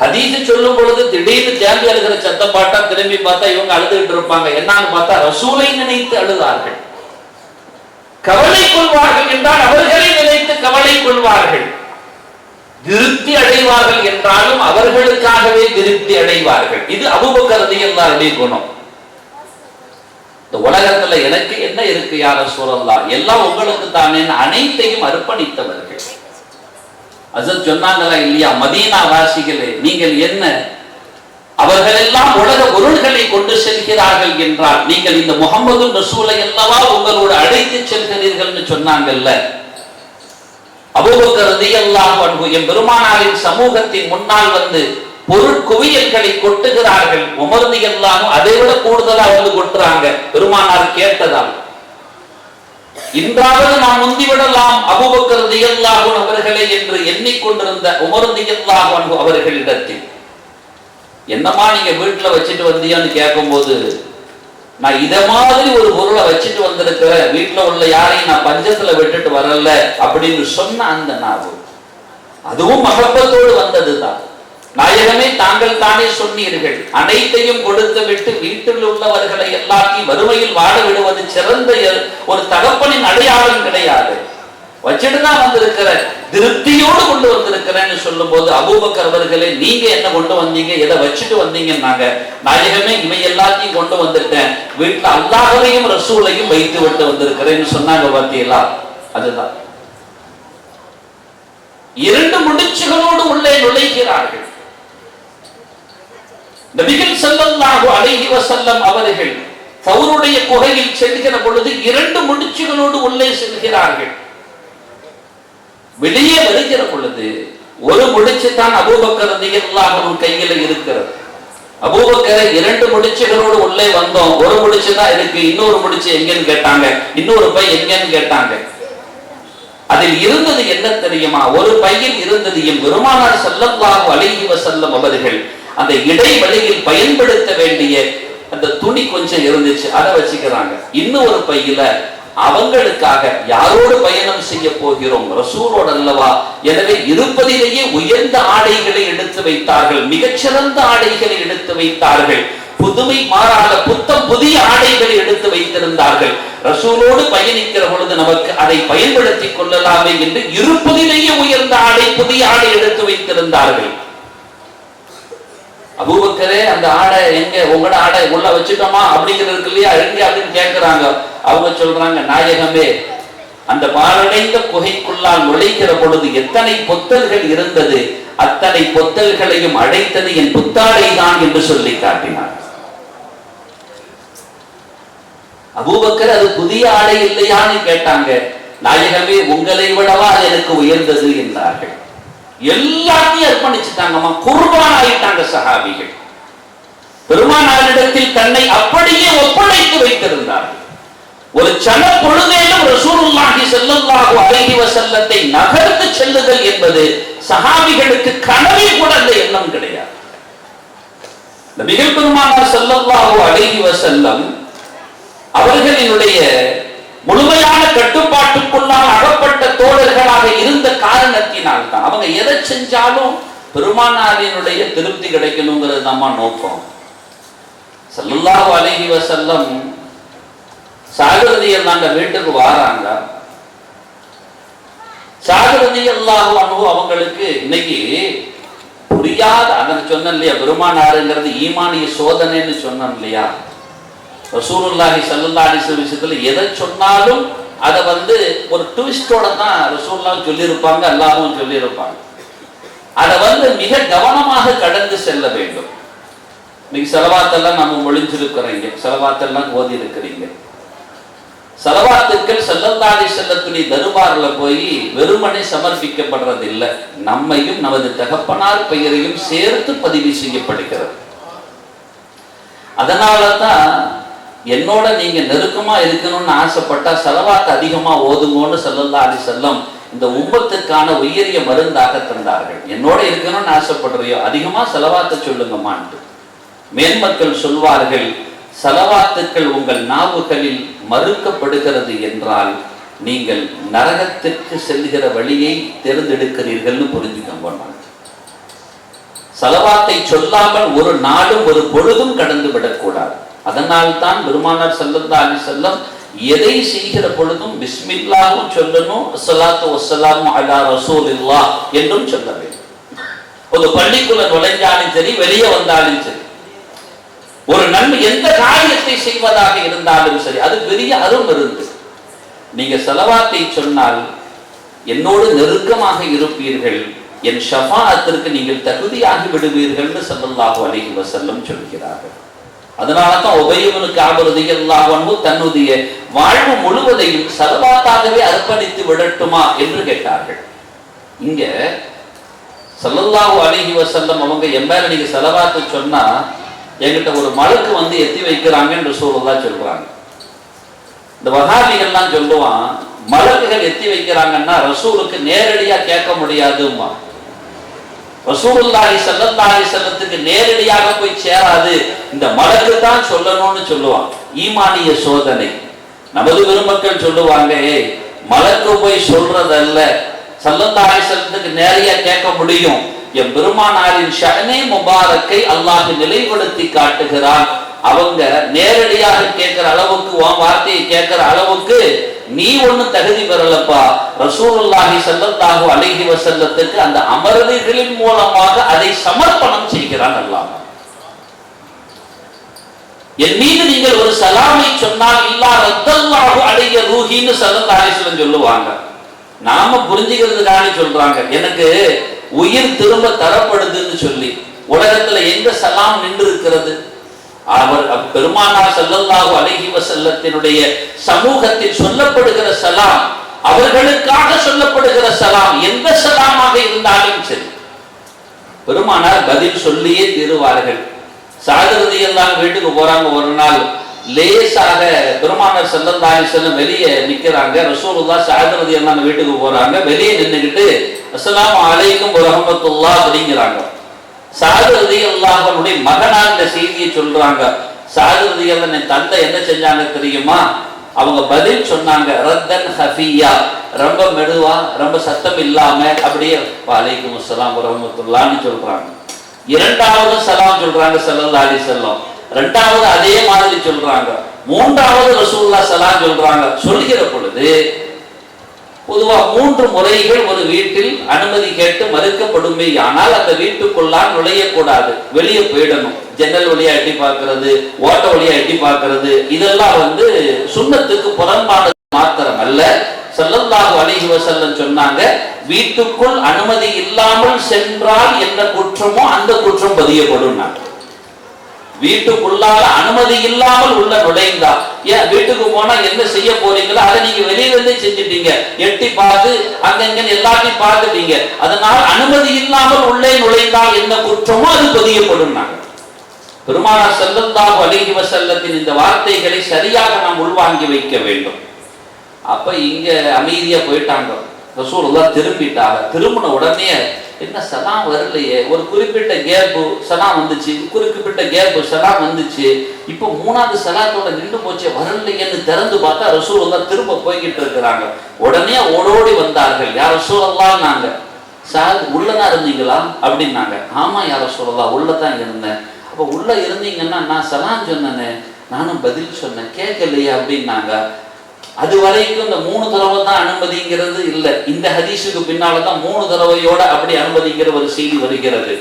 ஹதீஸ் சொல்லும் பொழுது திடீர்னு தேம்பி அழுகிற சத்தம் பாட்டா திரும்பி பார்த்தா இவங்க அழுதுகிட்டு இருப்பாங்க. என்னன்னு பார்த்தா ரசூலை நினைத்து அழுதார்கள். கவலை கொள்வார்கள் என்றால் அவர்களை நினைத்து கவலை கொள்வார்கள். திருப்தி அடைவார்கள் என்றாலும் அவர்களுக்காகவே திருப்தி அடைவார்கள். இது அபூபக்கர் ரலியல்லாஹு குணம். இந்த உலகத்துல எனக்கு என்ன இருக்கு யா ரசூலல்லாஹ், எல்லாம் உங்களுக்கு தானே அனைத்தையும் அர்ப்பணித்தவர்கள். அசத் சொன்னாங்களா இல்லையா, மதீனா வாசிகளே நீங்கள் என்ன, அவர்கள் எல்லாம் உலக பொருள்களை கொண்டு செல்கிறார்கள் என்றால் நீங்கள் இந்த முஹம்மது ரசூலை அல்லவா உங்களோடு அழைத்து செல்கிறீர்கள்னு சொன்னாங்கல்ல. அபூபக்கர் ரலியல்லாஹு அன்ஹு என் பெருமானாரின் சமூகத்தின் முன்னால் வந்து பொருட்குவியல்களை கொட்டுகிறார்கள். உமர் ரலியல்லாஹு அதைவிட கூடுதலா வந்து கொட்டுறாங்க பெருமானார் கேட்டதால். இன்றாவது நாம் முந்திவிடலாம் அபூபக்கர் ரலியல்லாஹு அவர்களே என்று எண்ணிக்கொண்டிருந்த உமர் ரலியல்லாஹு அன்ஹு அவர்களிடத்தில், என்னமா நீங்க வீட்டுல வச்சுட்டு வந்தியான்னு கேட்கும் போது, நான் இத மாதிரி ஒரு பொருளை வச்சுட்டு வந்திருக்கிற, வீட்டுல உள்ள யாரையும் நான் பஞ்சத்துல விட்டுட்டு வரல அப்படின்னு சொன்ன அந்த நாவு, அதுவும் மஹப்பத்தோடு வந்ததுதான். நாயகமே தாங்கள் தானே சொன்னீர்கள், அனைத்தையும் கொடுத்து விட்டு வீட்டில் உள்ளவர்களை எல்லாத்தையும் வறுமையில் வாழ விடுவது சிறந்த ஒரு தகப்பனின் அடையாளம் கிடையாது. வச்சுட்டு தான் வந்திருக்கிற, திருப்தியோடு கொண்டு வந்திருக்கிறேன்னு சொல்லும் போது, அபூபக்கர் அவர்களே நீங்க என்ன கொண்டு வந்தீங்க, எதை வச்சுட்டு வந்தீங்கன்னாங்க. நாயகமே இவை எல்லாத்தையும் கொண்டு வந்துட்டேன், வீட்டுல அல்லாஹ்வையும் ரசூலையும் வைத்து விட்டு வந்திருக்கிறேன்னு சொன்னாங்க. பார்த்தீங்களா, அதுதான். 2 முடிச்சுகளோடு உள்ளே நுழைகிறார்கள். நபிகள் ஸல்லல்லாஹு அலைஹி வஸல்லம் அவர்கள் தௌருடைய குகையில் செல்கிற பொழுது 2 முடிச்சுகளோடு உள்ளே செல்கிறார்கள். வெளியே வருகிற பொழுது ஒரு முடிச்சு தான் அபூபக்கர் ரலியல்லாஹு அன்ஹு கையில இருக்கிறது. அபூபக்கர் 2 முடிச்சுகளோடு உள்ளே வந்தோம், ஒரு முடிச்சு தான் இருக்கு, இன்னொரு முடிச்சு எங்கன்னு கேட்டாங்க, இன்னொரு பை எங்கன்னு கேட்டாங்க. அதில் இருந்தது என்ன தெரியுமா, ஒரு பையில் இருந்தது என் பெருமானார் ஸல்லல்லாஹு அலைஹி வஸல்லம் அவர்கள் அந்த இடைவெளியில் பயன்படுத்த வேண்டிய அந்த துணி கொஞ்சம் இருந்துச்சு, அதை வச்சுக்கிறாங்க. இன்னும் ஒரு பையில அவங்களுக்காக யாரோடு பயணம் செய்ய போகிறோம், ரசூலோடு அல்லவா, எனவே இருப்பதிலேயே உயர்ந்த ஆடைகளை எடுத்து வைத்தார்கள், மிகச்சிறந்த ஆடைகளை எடுத்து வைத்தார்கள். புதுமை மாறாத புத்தம் புதிய ஆடைகளை எடுத்து வைத்திருந்தார்கள். ரசூலோடு பயணிக்கிற பொழுது நமக்கு அதை பயன்படுத்திக் கொள்ளலாமே என்று இருப்பதிலேயே உயர்ந்த ஆடை, புதிய ஆடை எடுத்து வைத்திருந்தார்கள். அபூபக்கரே, அந்த ஆடை எங்க, உங்களோட ஆடை உள்ள வச்சுட்டோமா அப்படிங்கிறது இல்லையா, எங்க அப்படின்னு கேட்கிறாங்க. அவங்க சொல்றாங்க, நாயகமே, அந்த பாழடைந்த குகைக்குள்ளால் நுழைக்கிற பொழுது எத்தனை பொத்தல்கள் இருந்தது, அத்தனை பொத்தல்களையும் அடைத்தது என் புத்தாடை தான் என்று சொல்லி காட்டினார். அபூபக்கர், அது புதிய ஆடை இல்லையான்னு கேட்டாங்க. நாயகமே, உங்களை விடவா எனக்கு உயர்ந்தது என்றார்கள். எல்லாத்தையும் அர்ப்பணிச்சுட்டாங்கம்மா, குர்பான் ஆயிட்டாங்க சஹாபிகள். பெருமானாரிடத்தில் தன்னை அப்படியே ஒப்படைத்து வைத்திருந்தார்கள். ஒரு சன பொழுதேனும் ரசூலுல்லாஹி ஸல்லல்லாஹு அலைஹி வஸல்லத்தை நகர்த்து செல்லுதல் என்பது சஹாபிகளுக்கு கனவில் கூட அந்த எண்ணம் கிடையாது. நபிகள் பெருமானார் ஸல்லல்லாஹு அலைஹி வஸல்லம் அவர்களினுடைய முழுமையான கட்டுப்பாட்டுக்குள்ளால் அகப்பட்ட தோழர்களாக இருந்த காரணத்தினால் தான் அவங்க எதை செஞ்சாலும் பெருமானாரினுடைய திருப்தி கிடைக்கணுங்கிறது நம்ம நோக்கம். ஸல்லல்லாஹு அலைஹி வஸல்லம் சாகரதியல் நாங்க வீட்டுக்கு வாராங்க. சாகரதியல்லாஹு அன்ஹு அவங்களுக்கு இன்னைக்கு புரியாத, அதனை சொன்னேன் இல்லையா, பெருமானாருங்கிறது ஈமானிய சோதனைன்னு சொன்னேன் இல்லையா. ரசூலுல்லாஹி ஸல்லல்லாஹு அலைஹி வஸல்லம் விஷயத்துல எதை சொன்னாலும் அதை ஒரு ட்விஸ்டோட தான் ரசூலுல்லாஹ் சொல்லியிருப்பாங்க, அல்லாஹ்வும் சொல்லியிருப்பாங்க. அதை மிக கவனமாக கடந்து செல்ல வேண்டும். இன்னைக்கு ஸலவாத்தெல்லாம் நம்ம மொழிஞ்சிருக்கிறீங்க, ஸலவாத்தெல்லாம் ஓதி இருக்கிறீங்க. ஸலவாத்துக்கள் ஸல்லல்லாஹு அலைஹி வஸல்லத்துடைய தர்பார்ல போய் வெறுமனே சமர்ப்பிக்கப்படுறது இல்லை, நம்மையும் நமது தகப்பனார் பெயரையும் சேர்த்து பதிவு செய்யப்படுகிறது. அதனால தான் என்னோட நீங்க நெருக்கமா இருக்கணும்னு ஆசைப்பட்டா ஸலவாத் அதிகமா ஓதுங்கன்னு ஸல்லல்லாஹு அலைஹி வஸல்லம் இந்த உம்மத்துக்கான உயரிய மருந்தாக தந்தார்கள். என்னோட இருக்கணும்னு ஆசைப்படுறியோ அதிகமா ஸலவாத்தை சொல்லுங்கம்மான்ட்டு. மேன்மக்கள் சொல்வார்கள், ஸலவாத்துக்கள் உங்கள் நாவுகளில் மறுக்கப்படுகிறது என்றால் நீங்கள் நரகத்திற்கு செல்கிற வழியை தேர்ந்தெடுக்கிறீர்கள்னு புரிஞ்சுக்கோங்க. ஸலவாத்தை சொல்லாமல் ஒரு நாளும் ஒரு பொழுதும் கடந்து விடக்கூடாது. அதனால் தான் பெருமானார் ஸல்லல்லாஹு அலைஹி வஸல்லம் எதை செய்கிற பொழுதும் பிஸ்மில்லாஹும் சொல்லணும், அஸ்ஸலாத்து வஸ்ஸலாமு அலா ரசூலில்லாஹ் என்றும் சொல்ல வேண்டும். ஒரு பள்ளிக்குள்ள நுழைஞ்சாலும் சரி, வெளியே வந்தாலும் சரி, ஒரு நன்மை எந்த காரியத்தை செய்வதாக இருந்தாலும் சரி, அது பெரிய அரும் இருந்து நீங்க ஸலவாத்தை சொன்னால் என்னோடு நெருக்கமாக இருப்பீர்கள், என் ஷஃபாஅத்திற்கு நீங்கள் தகுதியாகி விடுவீர்கள் ஸல்லல்லாஹு அலைஹி வஸல்லம் சொல்கிறார்கள். அதனால தான் உபய் இப்னு கஅப் ரலியல்லாஹு அன்ஹு தன்னுடைய வாழ்வு முழுவதையும் ஸலவாத்தாகவே அர்ப்பணித்து விடட்டுமா என்று கேட்டார்கள். இங்க ஸல்லல்லாஹு அலைஹி வஸல்லம் அவங்க எம்மையில நீங்க ஸலவாத்து சொன்னா என்கிட்ட ஒரு மலக்கு எத்தி வைக்கிறாங்கன்னு ரசூலுல்லாஹ் சொல்றாங்க. இந்த வஹாபிகள்லாம் சொல்லுவான், மலக்குகள் எத்தி வைக்கிறாங்கன்னா ரசூலுக்கு நேரடியா கேட்க முடியாதுமா, ரசூலுல்லாஹி ஸல்லல்லாஹு அலைஹி வஸல்லத்துக்கு நேரடியாக போய் சேராது, இந்த மலக்கு தான் சொல்லணும்னு சொல்லுவான். ஈமானிய சோதனை. நமது பெருமக்கள் சொல்லுவாங்க, மலக்கு போய் சொல்றதல்ல, ஸல்லல்லாஹு அலைஹி வஸல்லத்துக்கு நேரடியா கேட்க முடியும். என் பெருமானாரின் ஷஅனே முபாரக்கை அல்லாஹ் நிலைப்படுத்தி காட்டுகிறான். அவங்க நேரடியாக கேட்கிற அளவுக்கு, உன் வார்த்தையை கேட்கிற அளவுக்கு நீ ஒன்னும் தகுதி பெறலப்பா. ரசூலுல்லாஹி ஸல்லல்லாஹு அலைஹி வஸல்லத்துக்கு அந்த அமரர்களின் மூலமாக அதை சமர்ப்பணம் செய்கிறான் அல்லாஹ். என் மீது நீங்கள் ஒரு சலாமை சொன்னால் இல்லா ரத்தல்லாஹு அலைஹி ரூஹின்னு ஸல்லல்லாஹு அலைஹி வஸல்லம் சொல்லுவாங்க. நாம புரிஞ்சுக்கிறதுக்காக சொல்றாங்க, எனக்கு உயிர் திரும்ப தரப்படுதுன்னு சொல்லி. உலகத்துல எங்க சலாம் நின்று இருக்கிறது? அவர் பெருமானார் ஸல்லல்லாஹு அலைஹி வஸல்லத்தினுடைய சமூகத்தில் சொல்லப்படுகிற சலாம், அவர்களுக்காக சொல்லப்படுகிற சலாம், எந்த சலாமாக இருந்தாலும் சரி பெருமானார் பதில் சொல்லியே தீருவார்கள். சாகரதி எல்லாம் வீட்டுக்கு போறாங்க. ஒரு நாள் லேசாக பெருமானார் ஸல்லல்லாஹு அலைஹி வஸல்லம் வெளியே நிக்கிறாங்க. ரசூலுல்லாஹ் சாகரதி எல்லாம் வீட்டுக்கு போறாங்க. வெளியே நின்றுகிட்டு அஸ்ஸலாமு அலைக்கும் வரஹ்மத்துல்லாஹ் அப்படிங்கிறாங்க. சாகரதி அல்லாஹ்வுடைய மகனார் இந்த செய்தியை சொல்றாங்க. சாகரதி எல்லாம் என் தந்தை என்ன செஞ்சாங்க தெரியுமா? அவங்க பதில் சொன்னாங்க, ரத்தன் ஹஃபியா, ரொம்ப மெதுவா, ரொம்ப சத்தம் இல்லாம அப்படியே வலைக்கும் அஸ்ஸலாம் வரஹ்மத்துல்லாஹ்னு சொல்றாங்க. இரண்டாவது சலாம் சொல்றாங்க ஸல்லல்லாஹு அலைஹி வஸல்லம். ரெண்டாவது அதே மாதிரி சொல்றாங்க, மூன்றாவது ரசூலுல்லாஹ் ஸலாம் சொல்றாங்க. சொல்கிற பொழுது பொதுவா 3 முறைகள் ஒரு வீட்டில் அனுமதி கேட்டு மறுக்கப்படுமே, ஆனால் அந்த வீட்டுக்குள்ளால் நுழையக்கூடாது, வெளியே போயிடணும். ஜன்னல் வழியா எட்டி பார்க்கிறது, ஓட்ட வழியா எட்டி பார்க்கிறது, இதெல்லாம் சுன்னத்துக்கு புறம்பானது மாத்திரம் அல்ல. ஸல்லல்லாஹு அலைஹி வஸல்லம் சொன்னாங்க, வீட்டுக்குள் அனுமதி இல்லாமல் சென்றால் என்ன குற்றமோ அந்த குற்றம் பதியப்படும். வீட்டுக்குள்ளால அனுமதி இல்லாமல் உள்ள நுழைந்தா, ஏன் வீட்டுக்கு போனா என்ன செய்ய போறீங்களோ அதை நீங்க வெளியிலிருந்தே செஞ்சுட்டீங்க, எட்டி பார்த்து அங்கங்க எல்லாத்தையும் பார்த்துட்டீங்க, அதனால் அனுமதி இல்லாமல் உள்ளே நுழைந்தால் என்ன குற்றமோ அது பதியப்படும். பெருமானார் ஸல்லல்லாஹு அலைஹி வஸல்லத்தின் இந்த வார்த்தைகளை சரியாக நாம் உள்வாங்கி வைக்க வேண்டும். அப்ப இங்க அமைதியா போயிட்டாங்க. ரசூலுல்லாஹ் திரும்பிட்டாங்க. திரும்பின உடனே என்ன சலாம் வரலையே, ஒரு குறிப்பிட்ட கேப்பு சலாம் வந்துச்சு, குறிப்பிட்ட கேப்பு சலாம் வந்துச்சு, இப்போ 3வது சலாத்தோட நின்று போச்சு, வரலையேன்னு திறந்து பார்த்தா ரசூலுல்லாஹ் திரும்ப போய்கிட்டு இருக்கிறாங்க. உடனே ஓடோடி வந்தார்கள். யார் ரசூலுல்லாஹ்? நாங்க சார் உள்ளதான் இருந்தீங்களா அப்படின்னாங்க. ஆமா யார் ரசூலுல்லாஹ், உள்ளதான் இருந்தேன். அப்ப உள்ள இருந்தீங்கன்னா நான் சலாம் சொன்னேனே, நானும் பதில் சொன்னேன், கேட்கலையே அப்படின்னாங்க. அது வரைக்கும் இந்த 3 தடவை தான் அனுமதிங்கிறது இல்லை. இந்த ஹதீஸுக்கு பின்னால்தான் 3 தடவையோட அப்படி அனுமதிங்கிற ஒரு செய்தி வருகிறது.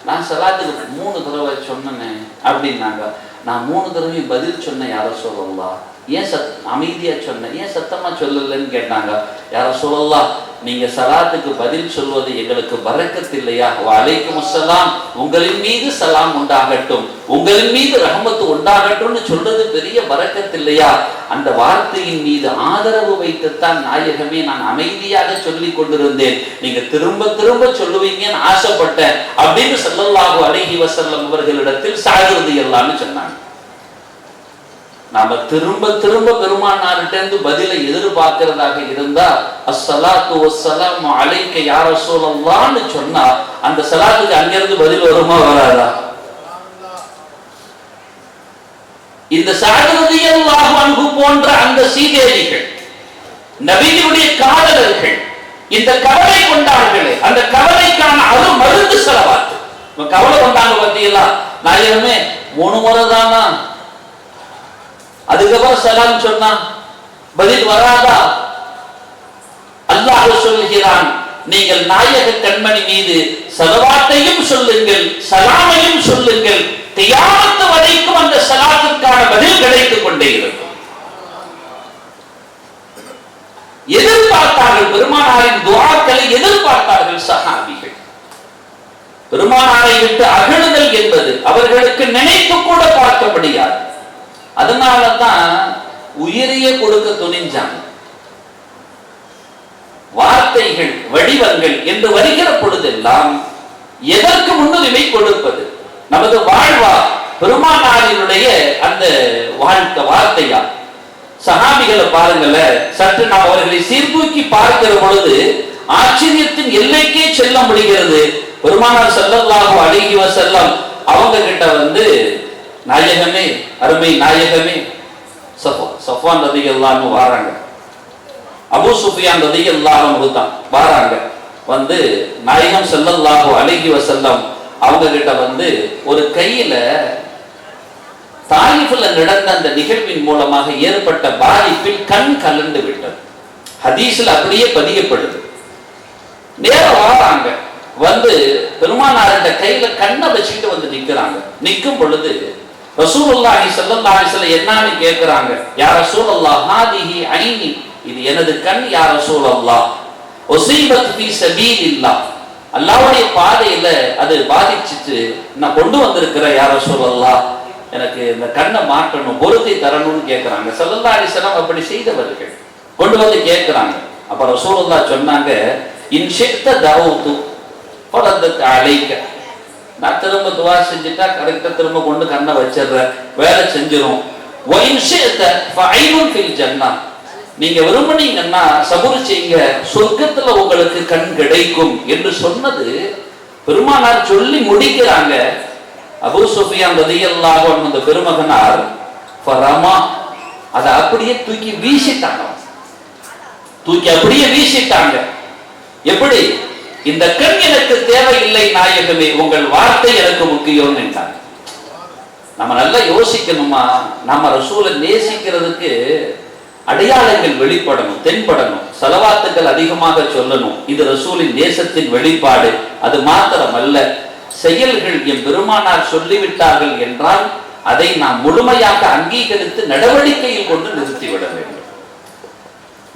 நான் சலாத்துக்கு 3 தடவை சொன்னேன் அப்படின்னாங்க. நான் 3 தடவையும் பதில் சொன்னேன். யார சொல்லலாம், ஏன் அமைதியா சொன்னேன், ஏன் சத்தமா சொல்லலன்னு கேட்டாங்க. யார சொல்லலாம், நீங்க சலாத்துக்கு பதில் சொல்வது எங்களுக்கு பரக்கத் இல்லையா? வலைக்கும் அஸ்ஸலாம், உங்களின் மீது சலாம் உண்டாகட்டும், உங்களின் மீது ரஹமத்து உண்டாகட்டும்னு சொல்றது பெரிய பரக்கத் இல்லையா? அந்த வார்த்தையின் மீது ஆதரவு வைத்துத்தான் நாயகமே நான் அமைதியாக சொல்லி கொண்டிருந்தேன், நீங்க திரும்ப திரும்ப சொல்லுவீங்கன்னு ஆசைப்பட்டேன் அப்படின்னு ஸல்லல்லாஹு அலைஹி வஸல்லம் அவர்களிடத்தில் சாகிருதி எல்லாம்னு சொன்னாங்க. நாம திரும்ப திரும்ப பெருமானார்கிட்ட பதிலை எதிர்பார்க்கிறதாக இருந்தா அஸ்ஸலாத்து வஸ்ஸலாமு அலைக்க யா ரசூலல்லாஹ்னு சொன்னா அந்த சலாத்துக்கு அங்கிருந்து பதில் வருமா வராதா? இந்த சஅத் ரலியல்லாஹு அன்ஹு போன்ற அந்த சீதேவிகள், நபியினுடைய காதலர்கள், இந்த கவலை கொண்டார்களே, அந்த கவலைக்கான மருந்து ஸலவாத். கவலை கொண்டாங்க பத்தியெல்லா, நாயகமே 3 முறை தானா, அதுக்கப்புறம் சலாம் சொன்னா பதில் வராதா? அல்லாஹ் சொல்கிறான், நீங்கள் நாயக கண்மணி மீது ஸலவாத்தையும் சொல்லுங்கள், சலாமையும் சொல்லுங்கள், கியாமத் வரைக்கும் அந்த சலாத்திற்கான பதில் கிடைத்துக் கொண்டே இருக்கும். எதிர்பார்த்தார்கள், பெருமானாரின் துஆக்களை எதிர்பார்த்தார்கள் சஹாபிகள். பெருமானாரை விட்டு அகலுதல் என்பது அவர்களுக்கு நினைத்து கூட பார்க்க முடியாது. அதனாலதான் உயிரையே கொடுக்க துணிஞ்சாங்க. வார்த்தைகள் வடிவங்கள் என்று வருகிற பொழுதெல்லாம் எதற்கு முன்னுரிமை கொடுப்பது? நமது வாழ்வா, பெருமானாரினுடைய அந்த வாழ்க்கை வார்த்தையா? சஹாபிகளை பாருங்கள, சற்று நாம் அவர்களை சீர்தூக்கி பார்க்கிற பொழுது ஆச்சரியத்தின் எல்லைக்கே செல்ல முடிகிறது. பெருமானார் ஸல்லல்லாஹு அலைஹி வஸல்லம் அவங்க கிட்ட நாயகமே, அருமை நாயகமே, சஃப்வான் ரலியல்லாஹு அன்ஹு வராங்க, அபூ சுஃபியான் ரலியல்லாஹு அன்ஹு தான் வராங்க. நாயகம் ஸல்லல்லாஹு அலைஹி வஸல்லம் அவங்க கிட்ட ஒரு கையில தாயிஃப்ல நடந்த அந்த நிகழ்வின் மூலமாக ஏற்பட்ட பாதிப்பில் கண் கலந்து விட்டது. ஹதீஸ்ல அப்படியே பதியப்படுது. நேரம் வராங்க, பெருமானார்கிட்ட கையில கண்ணை வச்சுட்டு நிக்கிறாங்க. நிற்கும் பொழுது ரசூலுல்லாஹி ஸல்லல்லாஹு அலைஹி வஸல்லம் என்னன்னு கேக்குறாங்க. யா ரசூலல்லாஹ், ஹாதிஹி ஐனி, இது எனது கண் யா ரசூலல்லாஹ், உஸீபத் ஃபீ ஸபீலில்லாஹ், அல்லாஹ்வுடைய பாதையில அது பாதிச்சிட்டு நான் கொண்டு வந்திருக்கிறேன் யா ரசூலல்லாஹ், எனக்கு இந்த கண்ணை மாற்றணும், பொருத்தி தரணும்னு கேக்குறாங்க. ஸல்லல்லாஹு அலைஹி வஸல்லம் அப்படி செய்தவர்கள் கொண்டு கேக்குறாங்க. அப்ப ரசூலுல்லாஹ் சொன்னாங்க, இன் ஷி'த தஅவுது ஃபரதத் அலைக, நான் திரும்ப துவா செஞ்சுட்டா கரெக்டா திரும்ப கொண்டு கண்ணை வச்சிடுறேன், வேலை செஞ்சிரும். நீங்க விரும்பினீங்கன்னா சபூர் செய்யுங்க, சொர்க்கத்துல உங்களுக்கு கண் கிடைக்கும் என்று சொன்னது பெருமானார் சொல்லி முடிக்கிறாங்க. அபூ சுஃபியான் ரலியல்லாஹு அன்ஹு அந்த பெருமகனார் ஃபரமா, அதை அப்படியே தூக்கி வீசிட்டாங்க. எப்படி? இந்த கண் எனக்கு தேவையில்லை நாயகமே, உங்கள் வார்த்தை எனக்கு முக்கியம் என்றார். நம்ம நல்லா யோசிக்கணுமா, நம்ம ரசூலை நேசிக்கிறதுக்கு அடையாளங்கள் வெளிப்படணும், தென்படணும், ஸலவாத்துக்கள் அதிகமாக சொல்லணும். இது ரசூலின் நேசத்தின் வெளிப்பாடு. அது மாத்திரமல்ல, செயல்கள் என் பெருமானார் சொல்லிவிட்டார்கள் என்றால் அதை நாம் முழுமையாக அங்கீகரித்து நடவடிக்கையில் கொண்டு நிறுத்திவிட வேண்டும்.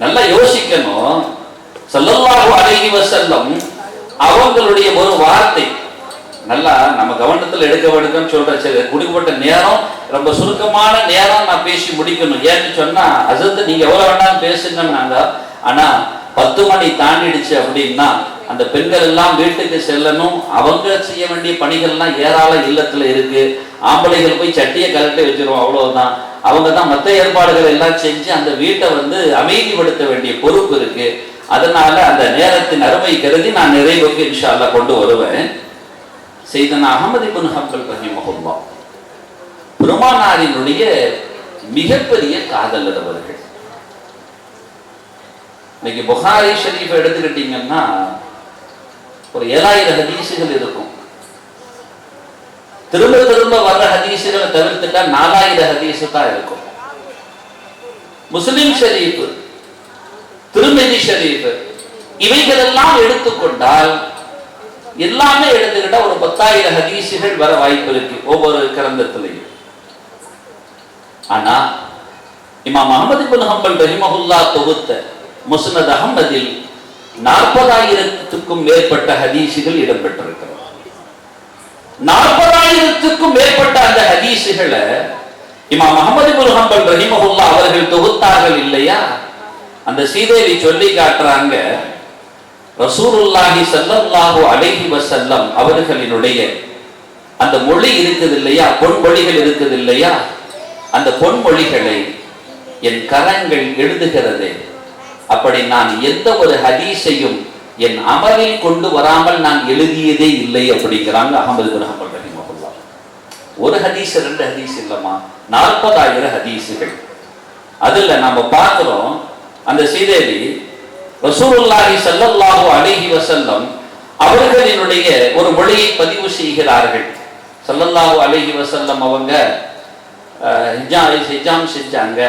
நல்லா யோசிக்கணும். ஸல்லல்லாஹு அலைஹி வஸல்லம் அவங்களுடைய ஒரு வார்த்தை நல்லா நம்ம கவனத்தில் எடுக்க வேண்டும் சொல்ற. சரி, குடிக்கப்பட்ட நேரம் ரொம்ப சுருக்கமான நேரம், நான் பேசி முடிக்கணும். ஏன்னு சொன்னா அசத்து நீங்க எவ்வளவு வேணாலும் பேசுங்கன்னாங்க. ஆனா 10 மணி தாண்டிடுச்சு அப்படின்னா அந்த பெண்கள் எல்லாம் வீட்டுக்கு செல்லணும். அவங்க செய்ய வேண்டிய பணிகள்லாம் ஏராள இல்லத்துல இருக்கு. ஆம்பளைகள் போய் சட்டியை கலட்டி வச்சிருவோம், அவ்வளவுதான். அவங்க தான் மற்ற ஏற்பாடுகள் எல்லாம் செஞ்சு அந்த வீட்டை அமைதிப்படுத்த வேண்டிய பொறுப்பு இருக்கு. அதனால அந்த நேரத்தின் அருமை கருதி நான் நிறைவுக்கு இன்ஷா அல்லாஹ் கொண்டு வருவேன். சையதுனா அஹ்மத் இப்னு ஹம்பல் ரஹிமஹுல்லாஹ் பெருமானாரினுடைய மிகப்பெரிய காதலர் அவர்கள். இன்னைக்கு புகாரி ஷரீஃப் எடுத்துக்கிட்டீங்கன்னா ஒரு 7000 ஹதீசுகள் இருக்கும். திரும்ப திரும்ப வர்ற ஹதீசுகளை தவிர்த்துட்டா 4000 ஹதீசு தான் இருக்கும். முஸ்லிம் ஷரீஃப், திருமிதி ஷரீஃப், இவைகள் எல்லாம் எடுத்துக்கொண்டால் எல்லாமே எடுத்துக்கிட்டா ஒரு 10,000 ஹதீசுகள் வர வாய்ப்பு இருக்கு ஒவ்வொரு கிரந்தத்திலையும். ஆனா இமாம் அஹ்மத் இப்னு ஹம்பல் ரஹிமஹுல்லாஹ் தொகுத்த முஸ்னத் அஹ்மதில் 40,000க்கும் மேற்பட்ட ஹதீசுகள் இடம்பெற்றிருக்கிறது. 40,000க்கும் மேற்பட்ட அந்த ஹதீசுகளை இமாம் அஹ்மத் இப்னு ஹம்பல் ரஹிமஹுல்லாஹ் அவர்கள் தொகுத்தார்கள் இல்லையா? அந்த சீதேவி சொல்லி காட்டுறாங்க, ரசூலுல்லாஹி ஸல்லல்லாஹு அலைஹி வஸல்லம் அவர்களினுடைய அந்த மொழி இருக்குது இல்லையா, பொன்மொழிகள் இருக்குது இல்லையா, அந்த பொன்மொழிகளை என் கரங்கள் எழுதுகிறது. அப்படி நான் எந்த ஒரு ஹதீஸையும் என் அமலில் கொண்டு வராமல் நான் எழுதியதே இல்லை அப்படிங்கிறாங்க அஹ்மத் இப்னு ஹம்பல் ரஹிமஹுல்லாஹ். ஒரு ஹதீஸ் 2 ஹதீஸ் இல்லமா, 40,000 ஹதீஸுகள். அதுல நம்ம பார்க்கிறோம் அந்த சீதேவி ரசூலுல்லாஹி ஸல்லல்லாஹு அலைஹி வஸல்லம் அவர்களினுடைய ஒரு மொழியை பதிவு செய்கிறார்கள். ஸல்லல்லாஹு அலைஹி வஸல்லம் அவங்க ஹிஜாம் செஞ்சாங்க,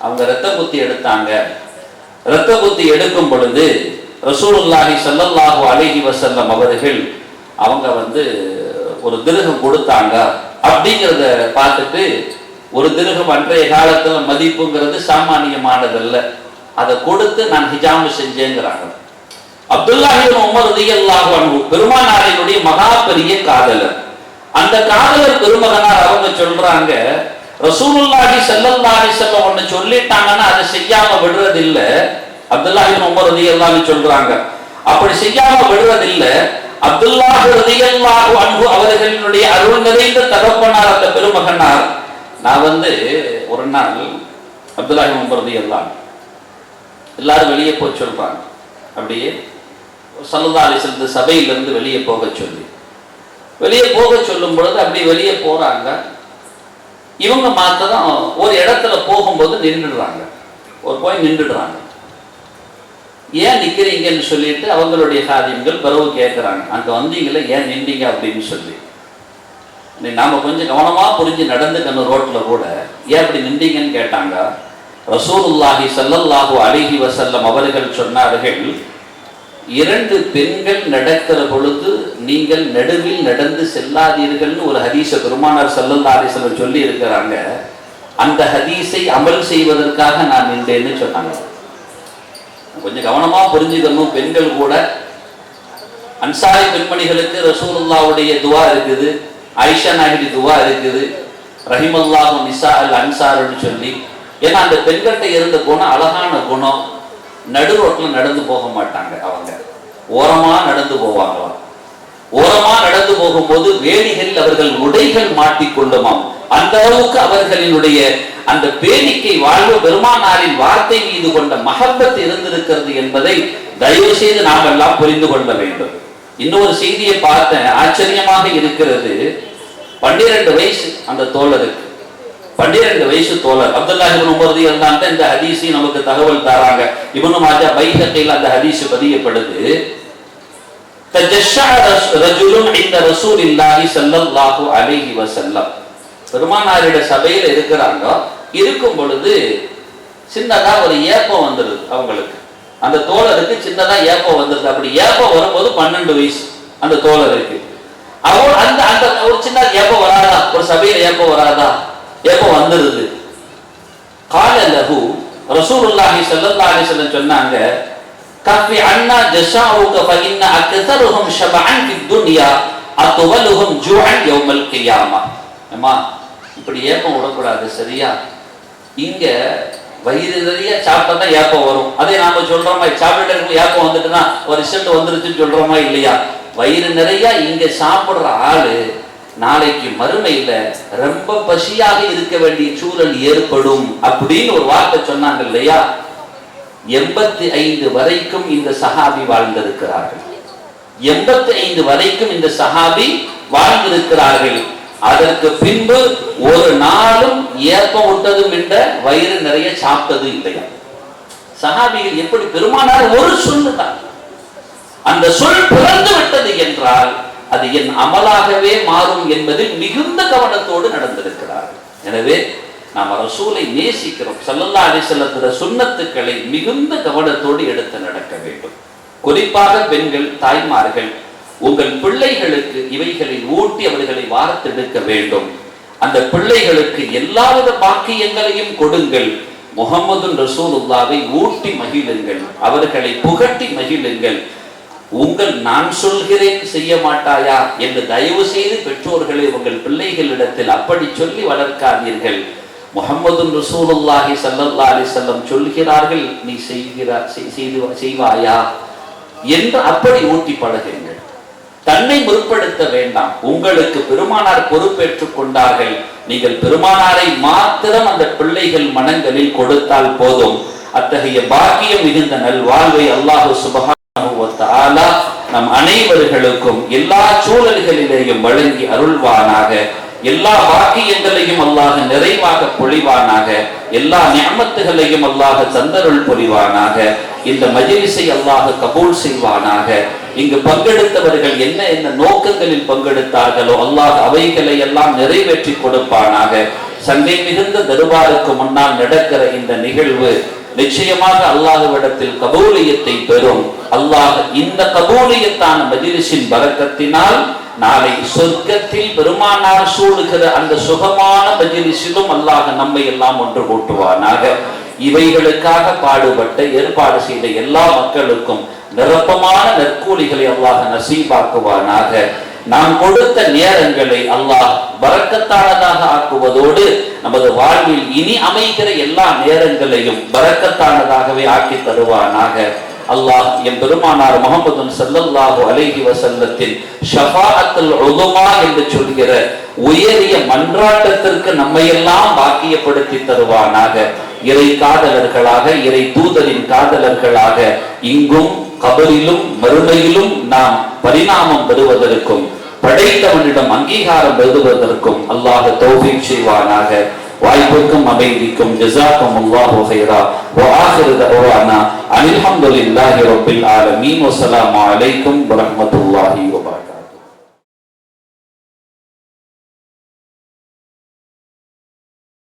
அவங்க இரத்த குத்தி எடுத்தாங்க. இரத்த குத்தி எடுக்கும் பொழுது ரசூலுல்லாஹி ஸல்லல்லாஹு அலைஹி வஸல்லம் அவர்கள் அவங்க ஒரு திருகம் கொடுத்தாங்க. அப்படிங்கிறத பார்த்துட்டு, ஒரு திருகம் அன்றைய காலத்துல மதிப்புங்கிறது சாமானியமானதல்ல, அதை கொடுத்து நான் ஹிஜாம் செஞ்சேங்கிறாங்க. அப்துல்லாஹ் இப்னு உமர் ரலியல்லாஹு அன்ஹு பெருமானாரினுடைய மகா பெரிய காதலர். அந்த காதலர் பெருமகனார் அவங்க சொல்றாங்க, ரசூலுல்லாஹி ஸல்லல்லாஹு அலைஹி வஸல்லம் ஒன்னு சொல்லிட்டாங்கன்னா அதை செய்யாம விடுறது இல்ல. அப்துல்லாஹ் இப்னு உமர் ரலியல்லாஹு அன்ஹு சொல்றாங்க, அப்படி செய்யாம விடுறது இல்ல. அப்துல்லாஹ் ரலியல்லாஹு அன்ஹு அவர்களினுடைய அருள் நிறைந்த தகப்பனார் அந்த பெருமகனார். நான் ஒரு நாள் அப்துல்லாஹ் இப்னு உமர் ரலியல்லாஹு அன்ஹு எல்லாரும் வெளியே போய் சொல்றாங்க. அப்படியே ஸல்லல்லாஹு அலைஹி வஸல்லம் சபையிலிருந்து வெளியே போக சொல்லி, வெளியே போக சொல்லும் பொழுது அப்படி வெளியே போறாங்க. இவங்க மாத்திரம் ஒரு இடத்துல போகும்போது நின்றுடுறாங்க, போய் நின்றுடுறாங்க. ஏன் நிக்கிறீங்கன்னு சொல்லிட்டு அவங்களுடைய காரியங்கள் பிறகு கேட்கிறாங்க, அங்க வந்தீங்களே ஏன் நின்றீங்க அப்படின்னு சொல்லி. நாம கொஞ்சம் கவனமா புரிஞ்சு நடந்துக்கணும். ரோட்ல கூட ஏன் அப்படி நின்றீங்கன்னு கேட்டாங்க. ரசூலுல்லாஹி ஸல்லல்லாஹு அலைஹி வஸல்லம் அவர்கள் சொன்னார்கள், 2 பெண்கள் நடக்கிற பொழுது நீங்கள் நடுவில் நடந்து செல்லாதீர்கள்னு ஒரு ஹதீஸ பெருமானார் ஸல்லல்லாஹு அலைஹி வஸல்லம் சொல்லி இருக்கிறாங்க. அந்த ஹதீஸை அமல் செய்வதற்காக நான் நின்றேன்னு சொன்னாங்க. கொஞ்சம் கவனமா புரிஞ்சுக்கணும். பெண்கள் கூட அன்சாரி பெண்மணிகளுக்கு ரசூலுல்லாஹ்வுடைய துவா இருக்குது, ஆயிஷா நாயகி துவா இருக்குது, ரஹிமல்லாஹு நிசா அல் அன்சார்னு சொல்லி. ஏன்னா அந்த பெண்கள்கிட்ட இருந்த குணம் அழகான குணம். நடு ரோட்டில் நடந்து போக மாட்டாங்க, அவங்க ஓரமா நடந்து போவாங்க. ஓரமா நடந்து போகும்போது வேலிகளில் அவர்கள் உடைகள் மாட்டிக்கொள்ளுமாம். அந்த அளவுக்கு அவர்களினுடைய அந்த பேணிக்கை வாழ்வு பெருமானாரின் வார்த்தை மீது கொண்ட மஹப்பத் இருந்திருக்கிறது என்பதை தயவு செய்து நாம் எல்லாம் புரிந்து கொள்ள வேண்டும். இன்னொரு செய்தியை பார்த்தேன், ஆச்சரியமாக இருக்கிறது. 12 வயசு அந்த தோழருக்கு, 12 வயசு தோழர் அப்துல்லாஹ் இப்னு உமர் ரலியல்லாஹு அன்ஹு இந்த ஹதீஸை நமக்கு தகவல் தராங்க. இப்னு மாஜா பைஹகில அந்த ஹதீஸ் பதியப்படுது. தஜஷ்ஷஅ ரஜுலுன் இன்த ரசூலில்லாஹி ஸல்லல்லாஹு அலைஹி வஸல்லம். பெருமானாரிட சபையில இருக்கிறாங்க. இருக்கும் பொழுது சின்னதா ஒரு ஏப்பம் வந்துருது அவங்களுக்கு. அந்த தோழருக்கு சின்னதா ஏப்பம் வந்துருது. அப்படி ஏப்பம் வரும்போது 12 வயசு அந்த தோழருக்கு. அவள் அந்த அந்த ஒரு சின்ன ஏப்பம் வராதா? ஒரு சபையில ஏப்பம் வராதா? ஏப்பம் வந்துருது. கால லஹு ரசூலுல்லாஹி ஸல்லல்லாஹு அலைஹி வஸல்லம் சொன்னாங்க, கஃபி அன்னா ஜஸாஉக ஃபஇன்ன அக்ஸருஹும் ஷபஅன் ஃபித் துன்யா அத்வலுஹும் ஜூஅன் யௌமல் கியாமா. அம்மா இப்படி ஏப்பம் விடக்கூடாது, சரியா? இங்க வயிறு நிறைய சாப்பிட்டா தான் ஏப்பம் வரும். அதே நாம சொல்றோமா, சாப்பிட்டு இருக்கும் ஏப்பம் வந்துட்டுனா ஒரு ரிசல்ட் வந்துருச்சுன்னு சொல்றோமா இல்லையா? வயிறு நிறைய இங்க சாப்பிடுற ஆளு நாளைக்கு மறுமையில ரொம்ப பசியாக இருக்க வேண்டிய சூழல் ஏற்படும் அப்படின்னு ஒரு வார்த்தை சொன்னாங்க இல்லையா? 85 வரைக்கும் இந்த சஹாபி வாழ்ந்திருக்கிறார்கள். 85 வரைக்கும் இந்த சஹாபி வாழ்ந்திருக்கிறார்கள். அதற்கு பின்பு ஒரு நாளும் ஏப்பம் விட்டதும் என்ற வயிறு நிறைய சாப்பிட்டது இல்லையா? சஹாபிகள் எப்படி பெருமானார் ஒரு சொல்லுதான், அந்த சொல் பிறந்து விட்டது என்றால் அது என் அமலாகவே மாறும் என்பதில் மிகுந்த கவனத்தோடு நடந்திருக்கிறார்கள். எனவே நாம் ரசூலை நேசிக்கிறோம். ஸல்லல்லாஹு அலைஹி வஸல்லம் சுன்னத்துக்களை மிகுந்த கவனத்தோடு எடுத்து நடக்க வேண்டும். குறிப்பாக பெண்கள், தாய்மார்கள், உங்கள் பிள்ளைகளுக்கு இவைகளை ஊட்டி அவர்களை வார்த்தெடுக்க வேண்டும். அந்த பிள்ளைகளுக்கு எல்லாவித பாக்கியங்களையும் கொடுங்கள். முஹம்மது ரசூலுல்லாஹ்வை ஊட்டி மகிழுங்கள், அவர்களை புகட்டி மகிழுங்கள். உங்கள் நான் சொல்கிறேன் செய்ய மாட்டாயா என்று தயவு செய்து பெற்றோர்களை உங்கள் பிள்ளைகளிடத்தில் அப்படி சொல்லி வளர்க்காதீர்கள். முஹம்மது ரசூலுல்லாஹி ஸல்லல்லாஹு அலைஹி வஸல்லம் சொல்கிறார்கள், நீ செய்வாயா என்று அப்படி ஊட்டி பழகுங்கள். தன்னை முற்படுத்த வேண்டாம். உங்களுக்கு பெருமானார் பொறுப்பேற்றுக் கொண்டார்கள். நீங்கள் பெருமானாரை மாத்திரம் அந்த பிள்ளைகள் மனங்களில் கொடுத்தால் போதும். அத்தகைய பாக்கியம் மிகுந்த நல்வாழ்வை அல்லாஹ் சுப்ஹானஹு வ தஆலா நம் அனைவர்களுக்கும் எல்லா சூழல்களிலேயும் வழங்கி அருள்வானாக. எல்லா பாக்கியங்களையும் அல்லாஹ் நிறைவாக பொழிவானாக. எல்லா நிஅமத்துகளையும் அல்லாஹ் தந்தருள் புரிவானாக. இந்த மஜ்லிஸை அல்லாஹ் கபூல் செய்வானாக. இங்கு பங்கெடுத்தவர்கள் என்ன என்ன நோக்கங்களில் பங்கெடுத்தார்களோ அல்லாஹ் அவைகளை எல்லாம் நிறைவேற்றி கொடுப்பானாக. சங்கை மிகுந்த தர்பாருக்கு முன்னால் நடக்கிற இந்த நிகழ்வு நிச்சயமாக அல்லாஹ்விடத்தில் கபூலியத்தை பெறும். அல்லாஹ் இந்த கபூலியத்தான மஜ்லிஸின் பரக்கத்தினால் நாளை சொர்க்கத்தில் பெருமானார் சூடுகிற அந்த சுகமான மஜ்லிஸிலும் அல்லாஹ் நம்மை எல்லாம் ஒன்று கூட்டுவானாக. இவைகளுக்காக பாடுபட்ட ஏற்பாடு செய்த எல்லா மக்களுக்கும் நிரப்பமான நற்கூலிகளை அல்லாஹ் நசீபாக்குவானாக. நாம் கொடுத்த நேரங்களை அல்லாஹ் பரக்கத்தானதாக ஆக்குவதோடு நமது வாழ்வில் இனி அமைகிற எல்லா நேரங்களையும் பரக்கத்தானதாகவே ஆக்கி தருவானாக. அல்லாஹ் எம் பெருமானார் முஹம்மது ஸல்லல்லாஹு அலைஹி வஸல்லத்தின் ஷஃபாஅத்துல் உதுமா என்று சொல்கிற உயரிய மன்றாட்டத்திற்கு நம்மையெல்லாம் பாக்கியப்படுத்தி தருவானாக. இறை காதலர்களாக, இறை தூதரின் காதலர்களாக இங்கும் கபரிலும் மறுமையிலும் நாம் பரிணாமம் பெறுவதற்கும் படைத்தவனிடம் அங்கீகாரம் பெறுவதற்கும் அல்லாஹ் தௌஃபீக் செய்வானாக. வாய்ப்புக்கும் அமைதிக்கும் ஜஸாக்குமுல்லாஹு கைரா. வ ஆகிரு தஅவானா அல்ஹம்துலில்லாஹி ரப்பில் ஆலமீன். வஸ்ஸலாமு அலைக்கும் வரஹ்மத்துல்லாஹி வபரகாத்துஹு.